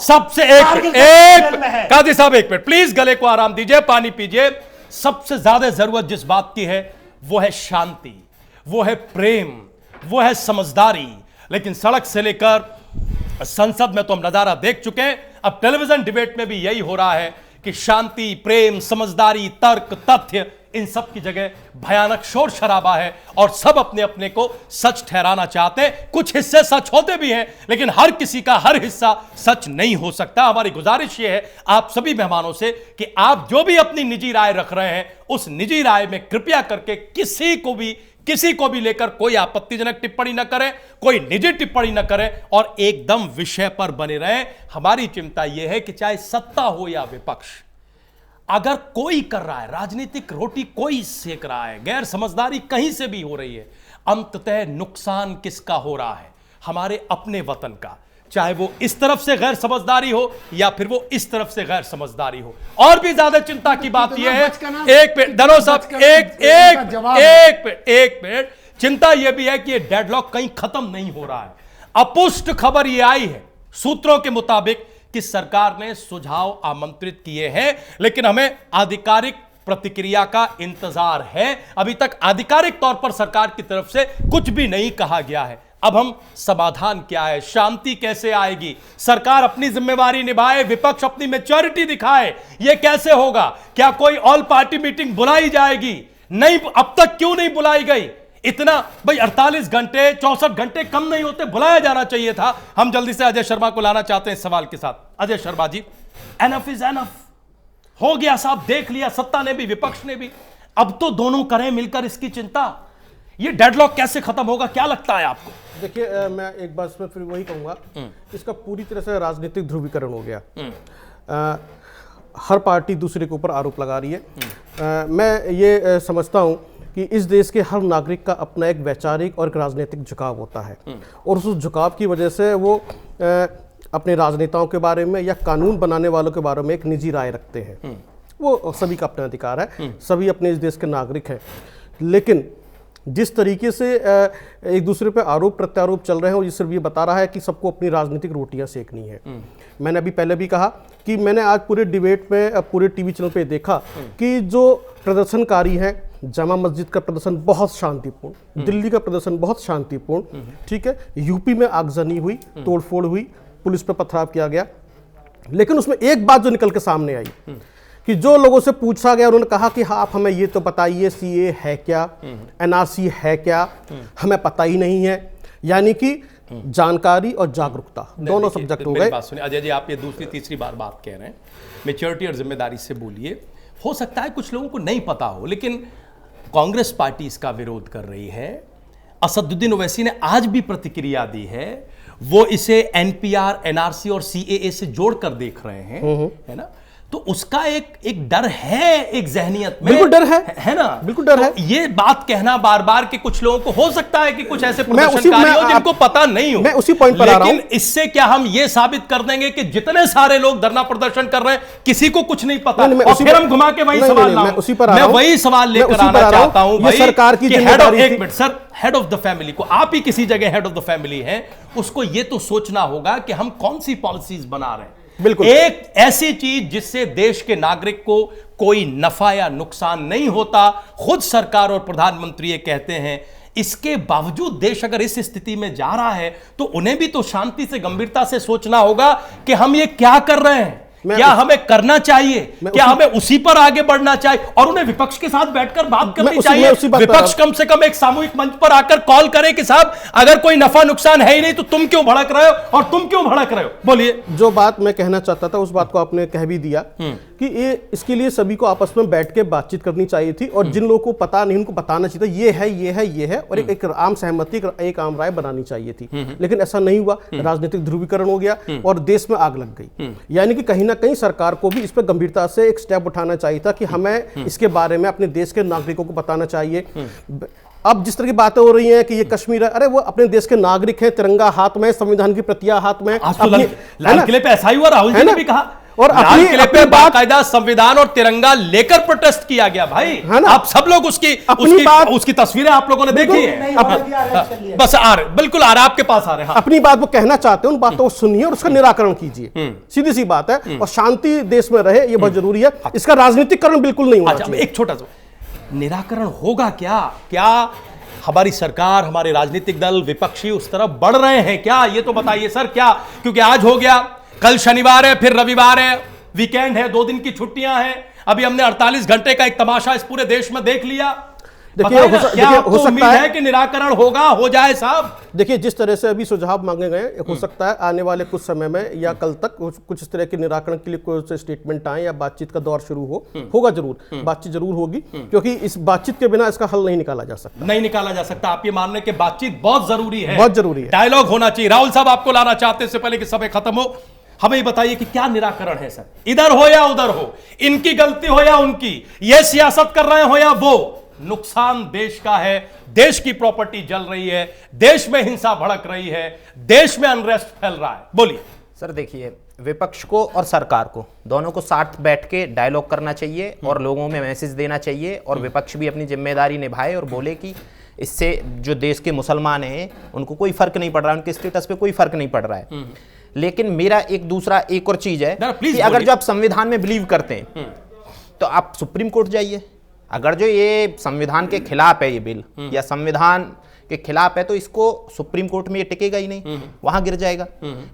सबसे एक कादरी साहब एक मिनट प्लीज, गले को आराम दीजिए, पानी पीजिए। सबसे ज्यादा जरूरत जिस बात की है वो है शांति, वो है प्रेम, वो है समझदारी। लेकिन सड़क से लेकर संसद में तो हम नजारा देख चुके हैं, अब टेलीविजन डिबेट में भी यही हो रहा है कि शांति, प्रेम, समझदारी, तर्क, तथ्य, इन सब की जगह भयानक शोर शराबा है और सब अपने अपने को सच ठहराना चाहते हैं। कुछ हिस्से सच होते भी हैं लेकिन हर किसी का हर हिस्सा सच नहीं हो सकता। हमारी गुजारिश यह है आप सभी मेहमानों से कि आप जो भी अपनी निजी राय रख रहे हैं उस निजी राय में कृपया करके किसी को भी लेकर कोई आपत्तिजनक टिप्पणी न करें, कोई निजी टिप्पणी न करें और एकदम विषय पर बने रहें। हमारी चिंता यह है कि चाहे सत्ता हो या विपक्ष, अगर कोई कर रहा है राजनीतिक रोटी, कोई सेक रहा है, गैर समझदारी कहीं से भी हो रही है, अंततः नुकसान किसका हो रहा है? हमारे अपने वतन का, चाहे वो इस तरफ से गैर समझदारी हो या फिर वो इस तरफ से गैर समझदारी हो। और भी ज्यादा चिंता की बात यह है, एक मिनट धनो साहब, एक मिनट, चिंता यह भी है कि ये डेडलॉक कहीं खत्म नहीं हो रहा है। अपुष्ट खबर यह आई है सूत्रों के मुताबिक कि सरकार ने सुझाव आमंत्रित किए हैं, लेकिन हमें आधिकारिक प्रतिक्रिया का इंतजार है। अभी तक आधिकारिक तौर पर सरकार की तरफ से कुछ भी नहीं कहा गया है। अब हम समाधान क्या है, शांति कैसे आएगी, सरकार अपनी जिम्मेवारी निभाए, विपक्ष अपनी मैच्योरिटी दिखाए, यह कैसे होगा? क्या कोई ऑल पार्टी मीटिंग बुलाई जाएगी? नहीं, अब तक क्यों नहीं बुलाई गई? इतना भाई 48 घंटे 64 घंटे कम नहीं होते, बुलाया जाना चाहिए था। हम जल्दी से अजय शर्मा को लाना चाहते हैं इस सवाल के साथ। Ajay Sharma ji, enough is enough, हो गया साहब, देख लिया, सत्ता ने भी विपक्ष ने भी, अब तो दोनों करें मिलकर इसकी चिंता। ये डेडलॉक कैसे खत्म होगा, क्या लगता है आपको? देखिए, मैं एक बात में फिर वही कहूंगा, इसका पूरी तरह से राजनीतिक ध्रुवीकरण हो गया। हर पार्टी दूसरे के ऊपर आरोप लगा रही है। मैं ये समझता हूं कि इस देश के हर नागरिक का अपना एक वैचारिक और एक राजनीतिक झुकाव होता है और उस झुकाव की वजह से वो अपने राजनेताओं के बारे में या कानून बनाने वालों के बारे में एक निजी राय रखते हैं। वो सभी का अपना अधिकार है, सभी अपने इस देश के नागरिक हैं। लेकिन जिस तरीके से एक दूसरे पे आरोप प्रत्यारोप चल रहे हैं और ये सिर्फ ये बता रहा है कि सबको अपनी राजनीतिक रोटियां सेकनी है। मैंने अभी पहले भी कहा कि मैंने आज पूरे डिबेट में पूरे टीवी चैनल पे देखा कि जो प्रदर्शनकारी हैं, जामा मस्जिद का प्रदर्शन बहुत शांतिपूर्ण, दिल्ली का प्रदर्शन बहुत शांतिपूर्ण, ठीक है, यूपी में आगजनी हुई, तोड़फोड़ हुई, पुलिस पर पथराव किया गया, लेकिन उसमें एक बात जो निकल के सामने आई कि जो लोगों से पूछा गया उन्होंने कहा कि हाँ, आप हमें ये तो बताइए, सीए है क्या, एनआरसी है क्या, हमें पता ही नहीं है। यानी कि जानकारी और जागरूकता दोनों सब्जेक्ट हो गए। बात सुनिए अजय जी, आप ये दूसरी तीसरी बार बात कह रहे हैं, मैच्योरिटी और जिम्मेदारी से बोलिए। हो सकता है कुछ लोगों को नहीं पता हो, लेकिन कांग्रेस पार्टी इसका विरोध कर रही है। असदुद्दीन ओवैसी ने आज भी प्रतिक्रिया दी है, वो इसे एनपीआर, एनआरसी और सीएए से जोड़कर देख रहे हैं, है ना? तो उसका एक डर है, एक जहनियत में बिल्कुल डर है ना? बिल्कुल डर है। तो ये बात कहना बार बार कि कुछ लोगों को हो सकता है कि कुछ ऐसे प्रदर्शनकारी हो जिनको पता नहीं हो। मैं उसी पॉइंट पर आ रहा हूं। लेकिन इससे क्या हम ये साबित कर देंगे कि जितने सारे लोग धरना प्रदर्शन कर रहे हैं किसी को कुछ नहीं पता? और फिर हम घुमा के वही सवाल, मैं वही सवाल लेकर आना चाहता हूं भाई, सरकार की जिम्मेदारी। एक minute sir, head of the family को, आप ही किसी जगह हेड ऑफ द फैमिली हैं, उसको ये तो सोचना होगा कि हम कौन सी पॉलिसीज बना रहे हैं। बिल्कुल, एक ऐसी चीज जिससे देश के नागरिक को कोई नफा या नुकसान नहीं होता, खुद सरकार और प्रधानमंत्री ये कहते हैं। इसके बावजूद देश अगर इस स्थिति में जा रहा है तो उन्हें भी तो शांति से, गंभीरता से सोचना होगा कि हम ये क्या कर रहे हैं, क्या हमें करना चाहिए, क्या हमें उसी पर आगे बढ़ना चाहिए, और उन्हें विपक्ष के साथ बैठकर बात करनी चाहिए। विपक्ष कम से कम एक सामूहिक मंच पर आकर कॉल करे कि साहब अगर कोई नफा नुकसान है ही नहीं तो तुम क्यों भड़क रहे हो, और तुम क्यों भड़क रहे हो। बोलिए। जो बात मैं कहना चाहता था उस बात को आपने कह भी दिया कि ये इसके लिए सभी को आपस में बैठ के बातचीत करनी चाहिए थी, और जिन लोगों को पता नहीं उनको बताना चाहिए था ये है ये है ये है, और एक आम सहमति, एक आम राय बनानी चाहिए थी। लेकिन ऐसा नहीं हुआ, राजनीतिक ध्रुवीकरण हो गया और देश में आग लग गई। यानी कि कहीं ना कहीं सरकार को भी इस पर गंभीरता से एक स्टेप उठाना चाहिए था कि हमें इसके बारे में अपने देश के नागरिकों को बताना चाहिए। अब जिस तरह की बातें हो रही हैं कि ये कश्मीर है, अरे वो अपने देश के नागरिक हैं, तिरंगा हाथ में, संविधान की प्रतियां हाथ में। आज तो लाल किले पे ऐसा ही हुआ, राहुल जी ने भी कहा, और लाल किले पे बाकायदा संविधान और तिरंगा लेकर प्रोटेस्ट किया गया। भाई आप सब लोग उसकी तस्वीरें आप लोगों ने देखी है। बस बिल्कुल आ रहा, आपके पास आ रहे हैं। अपनी बात वो कहना चाहते हैं, उन बातों को सुनिए और उसका निराकरण कीजिए। सीधी सी बात है, और शांति देश में रहे ये बहुत जरूरी है। इसका राजनीतिकरण बिल्कुल नहीं होना चाहिए। एक छोटा सा निराकरण होगा क्या हमारी सरकार, हमारे राजनीतिक दल, विपक्षी उस तरफ बढ़ रहे हैं क्या, ये तो बताइए सर। क्या, क्योंकि आज हो गया, कल शनिवार है, फिर रविवार है, वीकेंड है, 2 दिन की छुट्टियां हैं। अभी हमने 48 घंटे का एक तमाशा इस पूरे देश में देख लिया। देखिए हो सकता है कि निराकरण होगा, हो जाए साहब। देखिए जिस तरह से अभी सुझाव मांगे गए, हो सकता है आने वाले कुछ समय में या कल तक कुछ इस तरह के निराकरण के लिए कुछ स्टेटमेंट आए या बातचीत का दौर शुरू होगा जरूर, बातचीत जरूर होगी, क्योंकि इस बातचीत के बिना इसका हल नहीं निकाला जा सकता। आप ये मान रहे कि बातचीत बहुत जरूरी है, बहुत जरूरी है, डायलॉग होना चाहिए। राहुल साहब आपको लाना चाहते इससे पहले कि समय खत्म हो, हमें बताइए कि क्या निराकरण है सर, इधर हो या उधर हो, इनकी गलती हो या उनकी, ये सियासत कर रहे हो या वो, नुकसान देश का है, देश की प्रॉपर्टी जल रही है, देश में हिंसा भड़क रही है, देश में अनरेस्ट फैल रहा है। बोलिए सर। देखिए, विपक्ष को और सरकार को दोनों को साथ बैठ के डायलॉग करना चाहिए और लोगों में मैसेज देना चाहिए, और विपक्ष भी अपनी जिम्मेदारी निभाए और बोले कि इससे जो देश के मुसलमान हैं उनको कोई फर्क नहीं पड़ रहा है, उनके स्टेटस पे कोई फर्क नहीं पड़ रहा है। लेकिन मेरा एक और चीज है कि अगर जो आप संविधान में बिलीव करते हैं तो आप सुप्रीम कोर्ट जाइए। अगर जो ये संविधान के खिलाफ है ये बिल, या संविधान के खिलाफ है, तो इसको सुप्रीम कोर्ट में ये टिकेगा ही नहीं, वहां गिर जाएगा।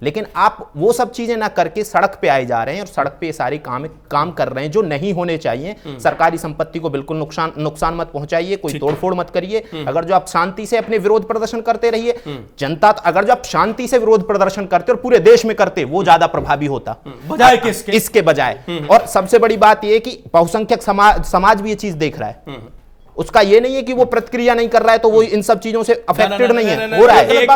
लेकिन आप वो सब चीजें ना करके सड़क पे आए जा रहे हैं और सड़क पे ये सारे काम कर रहे हैं जो नहीं होने चाहिए। सरकारी संपत्ति को बिल्कुल नुकसान मत पहुंचाइए, कोई तोड़फोड़ मत करिए। अगर जो आप शांति से अपने विरोध प्रदर्शन करते रहिए, जनता अगर जो आप शांति से विरोध प्रदर्शन करते और पूरे देश में करते, वो ज्यादा प्रभावी होता बजाय इसके बजाय। और सबसे बड़ी बात यह कि बहुसंख्यक समाज भी ये चीज देख रहा है, उसका ये नहीं है कि वो प्रतिक्रिया नहीं कर रहा है तो वो इन सब चीजों से अफेक्टेड नहीं है, हो रहा है। एक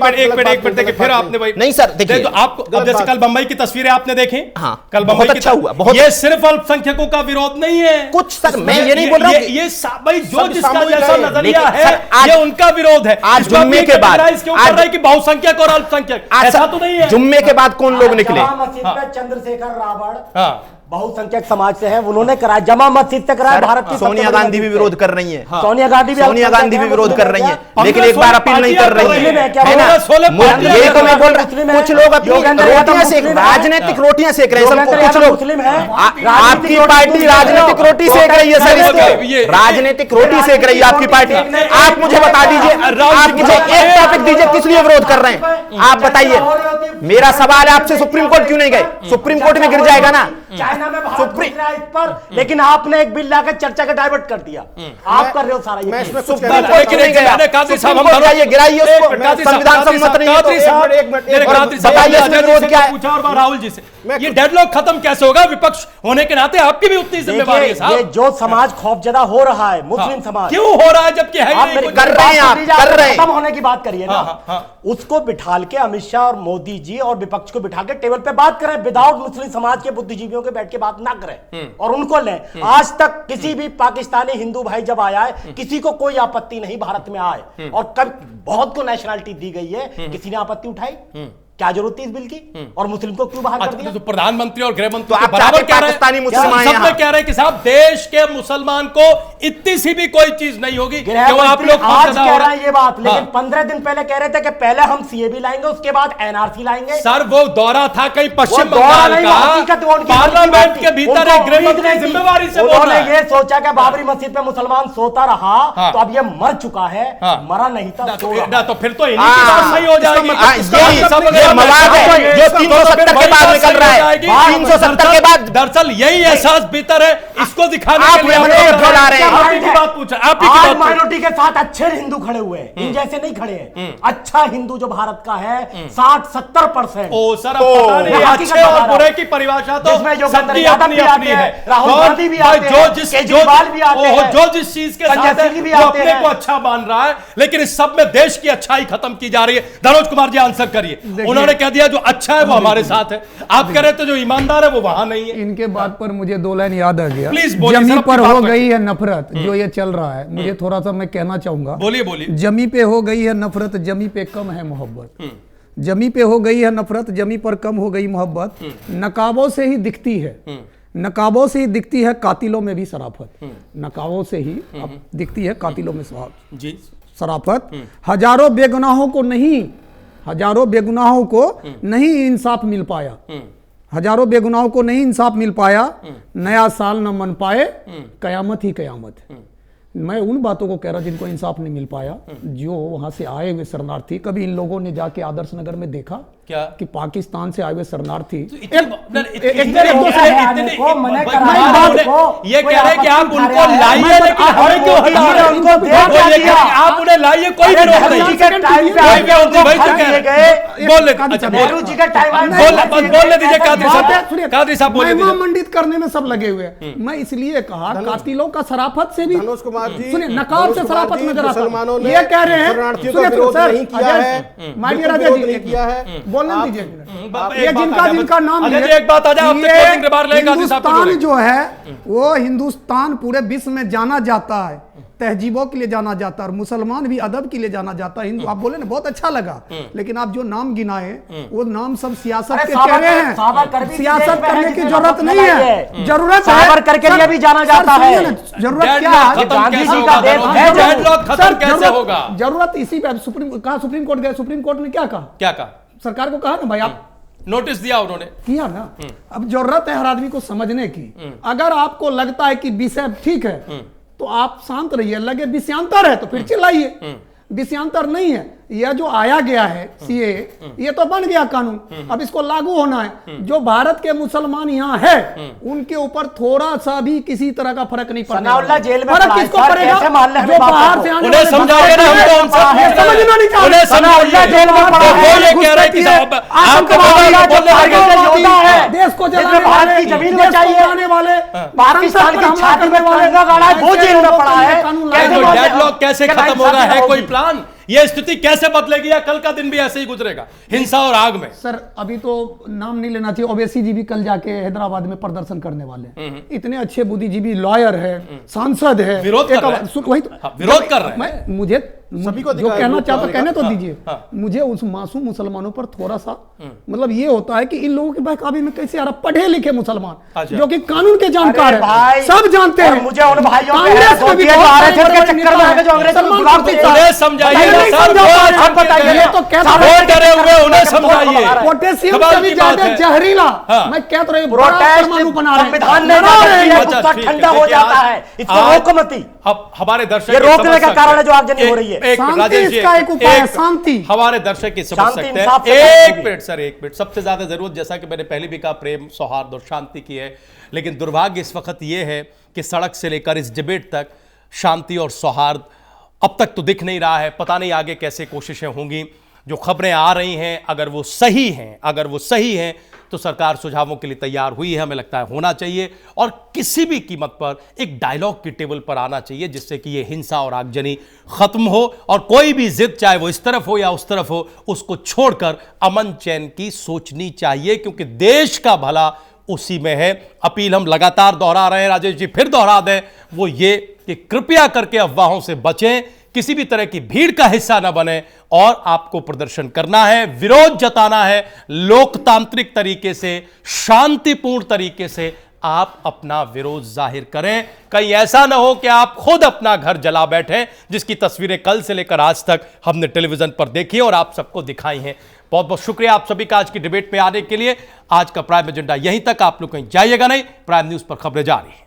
मिनट देखिए, फिर आपने भाई नहीं सर देखिए, तो आप अब जैसे कल बंबई की तस्वीरें आपने देखी, हाँ, कल बंबई बहुत अच्छा हुआ, बहुत। ये सिर्फ अल्पसंख्यकों का विरोध नहीं है कुछ सर, मैं ये नहीं बोल रहा हूं, ये भाई जो जिसका जैसा नजरिया है ये उनका विरोध है। आज जुम्मे के बाद कि बहुसंख्यक और अल्पसंख्यक, ऐसा तो नहीं है। जुम्मे के बाद कौन लोग निकले? चंद्रशेखर रावण बहुसंख्यक समाज से है, उन्होंने कराया, जमा मस्जिद से कराया। भारत की सोनिया गांधी भी विरोध कर रही है, सोनिया गांधी भी विरोध कर रही है, लेकिन एक बार अपील नहीं कर रही है ना। ये तो मैं बोल रहा हूं, कुछ लोग अपनी रोटियां सेक, राजनीतिक रोटियां सेक रहे हैं। कुछ लोग, आपकी पार्टी राजनीतिक रोटी सेक रही है सर, इसके राजनीतिक रोटी सेक रही है आपकी पार्टी। आप मुझे बता दीजिए, आप मुझे एक टॉपिक दीजिए किस लिए विरोध कर रहे हैं, आप बताइए। मेरा सवाल है आपसे, सुप्रीम कोर्ट क्यों नहीं गए? सुप्रीम कोर्ट में गिर जाएगा ना। चाइना में भारत इस पर, लेकिन आपने एक बिल लाकर चर्चा का डाइवर्ट कर दिया। आप कर रहे हो सारा ये। सुप्रीम कोर्ट नहीं गया, सुप्रीम कोर्ट जाइए, गिराइए उसको, संविधान सम्मत नहीं है तो बताइए इसमें विरोध क्या है। राहुल जी से ये डेडलॉक खत्म कैसे होगा? विपक्ष होने के नाते आपकी भी उतनी जिम्मेदारी है साहब। ये जो समाज खौफजदा हो रहा है, मुस्लिम समाज क्यों हो रहा है जबकि है कर रहे हैं, आप कर रहे हैं, खत्म होने की बात करिए ना। उसको बिठाल के अमित शाह और मोदी जी और विपक्ष को बिठा के टेबल पे बात करें, विदाउट मुस्लिम समाज के बुद्धिजीवियों के बैठ के बात ना करें और उनको लें। आज तक किसी भी पाकिस्तानी हिंदू भाई जब आया है, किसी को कोई आपत्ति नहीं भारत में आए, और कब बहुत को नेशनलिटी दी गई है, किसी ने आपत्ति उठाई? क्या जरूरत थी इस बिल की? और मुस्लिम को क्यों बाहर कर दिया? तो प्रधानमंत्री और गृह मंत्री तो आप बराबर कह रहे हैं, सब में कह रहे हैं कि साहब देश के मुसलमान को इतनी सी भी कोई चीज नहीं होगी गृह कि वो आप मंत्री लोग आज खौफजदा कह हो रहे हैं ये बात, लेकिन हाँ। 15 दिन पहले कह रहे थे कि पहले हम सीएबी लाएंगे, उसके बाद एनआरसी लाएंगे। सर वो दौरा था कहीं पश्चिम वो दौरा बंगाल नहीं, का, हकीकत वो उनकी पार्लियामेंट थी। के भीतर उनको एक गृह उम्मीद मंत्री नहीं थी। जिम्मेवारी से बोल रहा उन्होंने है। ये सोचा कि बाबरी मस्जिद पे मुसलमान सोता रहा हाँ। तो अब ये मर चुका है, हाँ। मरा नहीं था, सो रहा। तो फिर तो इन्हीं की बात सही हो जाएगी। ये मवाद है जो 370 के बाद निकल रहा है, 370 के बाद। दरअसल यही एहसास भीतर है, इसको दिखाने आप के लिए अपने हम लोग फैला रहे हैं। आप ही की बात पूछा, आप ही की आज बात पूछा। माइनॉरिटी के साथ अच्छे हिंदू खड़े हुए हैं, इन जैसे नहीं खड़े हैं। अच्छा हिंदू जो भारत का है 60-70%। ओ सर अब पता नहीं, हकीकत अच्छे और बता रहा बुरे हूं। की परिभाषा तो जिसमें योगेंद्र सबकी यादव अपनी भी अपनी आते है। हैं, राहुल तो गांधी भी भाई आते जो हैं, जिस केजरीवाल भी आते हैं, जो जिस चीज के संजय साथ है सिंह भी वो आते अपने हैं। को अच्छा मान रहा है, लेकिन इस सब में देश की अच्छाई खत्म की जा रही है। धनोज कुमार जी आंसर करिए। उन्होंने कह दिया जो अच्छा है वो हमारे साथ है, आप कह रहे थे जो ईमानदार है वो वहां नहीं है। इनके बात पर मुझे 2 लाइन याद आ गया। प्लीज बोलिए, जमी सर, पर अपनी हो बात पर। गई है नफरत, जो ये चल रहा है, मुझे थोड़ा सा मैं कहना चाहूंगा। बोलिए बोलिए। जमी पे हो गई है नफरत, जमी पे कम है मोहब्बत। जमी पे हो गई है नफरत, जमी पर कम हो गई मोहब्बत। नकाबों से ही दिखती है, नकाबों से ही दिखती है कातिलों में भी शराफत। नकाबों से ही अब दिखती है कातिलों में जी शराफत। हजारों बेगुनाहों को नहीं, हजारों बेगुनाहों को नहीं इंसाफ मिल पाया, हजारों बेगुनाहों को नहीं इंसाफ मिल पाया। नया साल न मन पाए, कयामत ही कयामत। मैं उन बातों को कह रहा जिनको इंसाफ नहीं मिल पाया, जो वहां से आए हुए शरणार्थी। कभी इन लोगों ने जाके आदर्श नगर में देखा क्या कि पाकिस्तान से आए हुए शरणार्थी ये कह रहे हैं कि आप उनको लाइए, लेकिन हमें क्यों हटा रहे हैं? उनको दे वो ये कह दिया। रहे हैं, आप उन्हें लाइए, कोई विरोध नहीं। नेहरू जी के टाइम पे आके उनको वही तो भर कह दिए रहे हैं। गए। बोल ले, कादरी अच्छा साहब, नेहरू जी के टाइम बोलने दीजिए कादरी बात है, साहब, सुनिए, कादरी साहब बोलने महिमा दीजिए। मंडित करने में सब लगे हुए हैं। मैं इसलिए कहा कातिलों का शराफत से भी, धनोज कुमार जी, सुनिए, नकाब से धनोज शराफत कुमार जी, नजर आता मुसलमानों है। ने ये कह रहे हैं, शरणार्थियों का सुनिए, विरोध सर, नहीं किया अजय, है, माय डियर बिल्कुल अजय विरोध जी, नहीं किया है। बोलने आप- दीजिए। एक ये बात जिनका आ जाए, जिनका नाम अजय लिया, जी, एक बात आ जाए, अब तक ये 2 दिन के बाद लेगा कादरी साहब को हिंदुस्तान बोलेंगे। जो है वो हिंदुस्तान पूरे विश्व में जाना जाता है, तहजीबों के लिए जाना जाता है, और मुसलमान भी अदब के लिए जाना जाता है। हिंदू, आप बोले ना बहुत अच्छा लगा, लेकिन आप जो नाम गिनाए वो नाम सब सियासत अरे के चेहरे सावरकर हैं। भी सियासत देश में करने है, की जिसने जरूरत नफरत नहीं फैलाई है, है। जरूरत है सावरकर के लिए भी जाना सर, जाता सुनिए है। ना, जरूरत डेडलॉक क्या है? खत्म गांधी कैसे जी होगा? का देश धनोज? है, डेडलॉक खत्म सर, कैसे जरूरत- होगा? जरूरत इसी पे सुप्रीम कोर्ट गए, सुप्रीम कोर्ट ने क्या कहा? क्या कहा? सरकार को कहा ना भाई आप नोटिस दिया उन्होंने। किया ना। अब जरूरत है हर आदमी को समझने की। अगर आपको लगता है कि विषय ठीक है तो आप शांत रहिए, लगे विषयांतर है तो फिर चिल्लाइए। विषयांतर नहीं है, यह जो आया गया है सीए, ये तो बन गया कानून, अब इसको लागू होना है। जो भारत के मुसलमान यहाँ है उनके ऊपर थोड़ा सा भी किसी तरह का फर्क नहीं पड़ने वाला। सनाउल्लाह जेल में फर्क पड़ा है, किसको सर, पड़ेगा? कैसे मान ले हमें जो बात बाहर को? से आने उन्हें वाले समझाइए ना, बंदे हमको उनसे हैं, पूछना है। समझना नहीं चाह रहे। उन्हें सनाउल्लाह समझाइए। जेल में पड़ा तो वो है, ये कह रहे हैं कि साहब आपको आतंकवादी बोलने जो कारगिल के योद्धा है, देश को जिसने जलाने भारत वाले, की जमीन देश को बचाई है, उड़ाने वाले, पाकिस्तान संसद की पर छाती में हमला करने तिरंगा गाड़ा है, वो ऐसे जेल में लोगों पड़ा को है। ये कानून कैसे लागू तो बोलते- डेडलॉक कैसे क्या खत्म होगा? है होगी? कोई प्लान? ये स्थिति कैसे बदलेगी या कल का दिन भी ऐसे ही गुजरेगा हिंसा और आग में? सर अभी तो नाम नहीं लेना चाहिए। ओवैसी जी भी कल जाके हैदराबाद में प्रदर्शन करने वाले हैं। इतने अच्छे बुद्धिजीवी, लॉयर है, सांसद है, विरोध कर एक रहे हैं। वही तो हाँ, विरोध कर रहे हैं। मैं मुझे सभी को जो अधिकार है कहना विरोध चाहता करने कहने का। तो दीजिए। मुझे उस मासूम मुसलमानों पर थोड़ा सा मतलब ये होता है कि इन लोगों के बहकावे में कैसे आ रहा, पढ़े लिखे मुसलमान अच्छा। जो कि कानून के जानकार अरे भाई, है, सब जानते और हैं। मुझे उन भाइयों पे कांग्रेस है, में भी जो बहुत आ रहे थे, बड़े उसके चक्कर में आके जो अंग्रेज को सलमान गुलाम खुर्शीद थे। साहब। उन्हें समझाइए नहीं, ना नहीं सर, समझा वो पा रहे आप हैं। बताइए। ये तो कह सब रहे हैं। वोट डरे हुए, उन्हें समझाइए। पोटेशियम कमाल से भी की बात ज्यादा है। जहरीला, हाँ। मैं कह तो रही हूं, बड़ा प्रोटेस्ट परमाणु बना रहे हैं। संविधान ने बना रहे हैं। अच्छा, गुस्सा ठीक है, ठंडा हो देखिए, जाता आज- है, इसको आज- रोको मती। अब हमारे दर्शक ये ये रोकने समझ का सकते कारण है हैं। जो आगजनी हो रही है। एक शांति राजेश जी, इसका एक उपाय है, शांति। हमारे दर्शक ये समझ शांति, सकते इंसाफ से हैं। काम एक होगी। मिनट सर, एक मिनट। सबसे ज्यादा जरूरत, जैसा कि मैंने पहले भी कहा, प्रेम, सौहार्द और शांति की है, लेकिन दुर्भाग्य इस वक्त ये है कि सड़क से लेकर इस डिबेट तक शांति और सौहार्द अब तक तो दिख नहीं रहा है। पता नहीं आगे कैसे कोशिशें होंगी। जो खबरें आ रही हैं, अगर वो सही हैं तो सरकार सुझावों के लिए तैयार हुई है, हमें लगता है होना चाहिए, और किसी भी कीमत पर एक डायलॉग की टेबल पर आना चाहिए जिससे कि ये हिंसा और आगजनी खत्म हो, और कोई भी जिद, चाहे वो इस तरफ हो या उस तरफ हो, उसको छोड़कर अमन चैन की सोचनी चाहिए, क्योंकि देश का भला उसी में है। अपील हम लगातार दोहरा रहे हैं, राजेश जी फिर दोहरा दें, वो ये कि कृपया करके अफवाहों से बचें, किसी भी तरह की भीड़ का हिस्सा न बने, और आपको प्रदर्शन करना है, विरोध जताना है, लोकतांत्रिक तरीके से, शांतिपूर्ण तरीके से आप अपना विरोध जाहिर करें। कहीं ऐसा ना हो कि आप खुद अपना घर जला बैठे, जिसकी तस्वीरें कल से लेकर आज तक हमने टेलीविजन पर देखी और आप सबको दिखाई हैं। बहुत बहुत शुक्रिया आप सभी का आज की डिबेट में आने के लिए। आज का प्राइम एजेंडा यहीं तक, आप लोग कहीं जाइएगा नहीं। प्राइम न्यूज पर खबरें जारी हैं।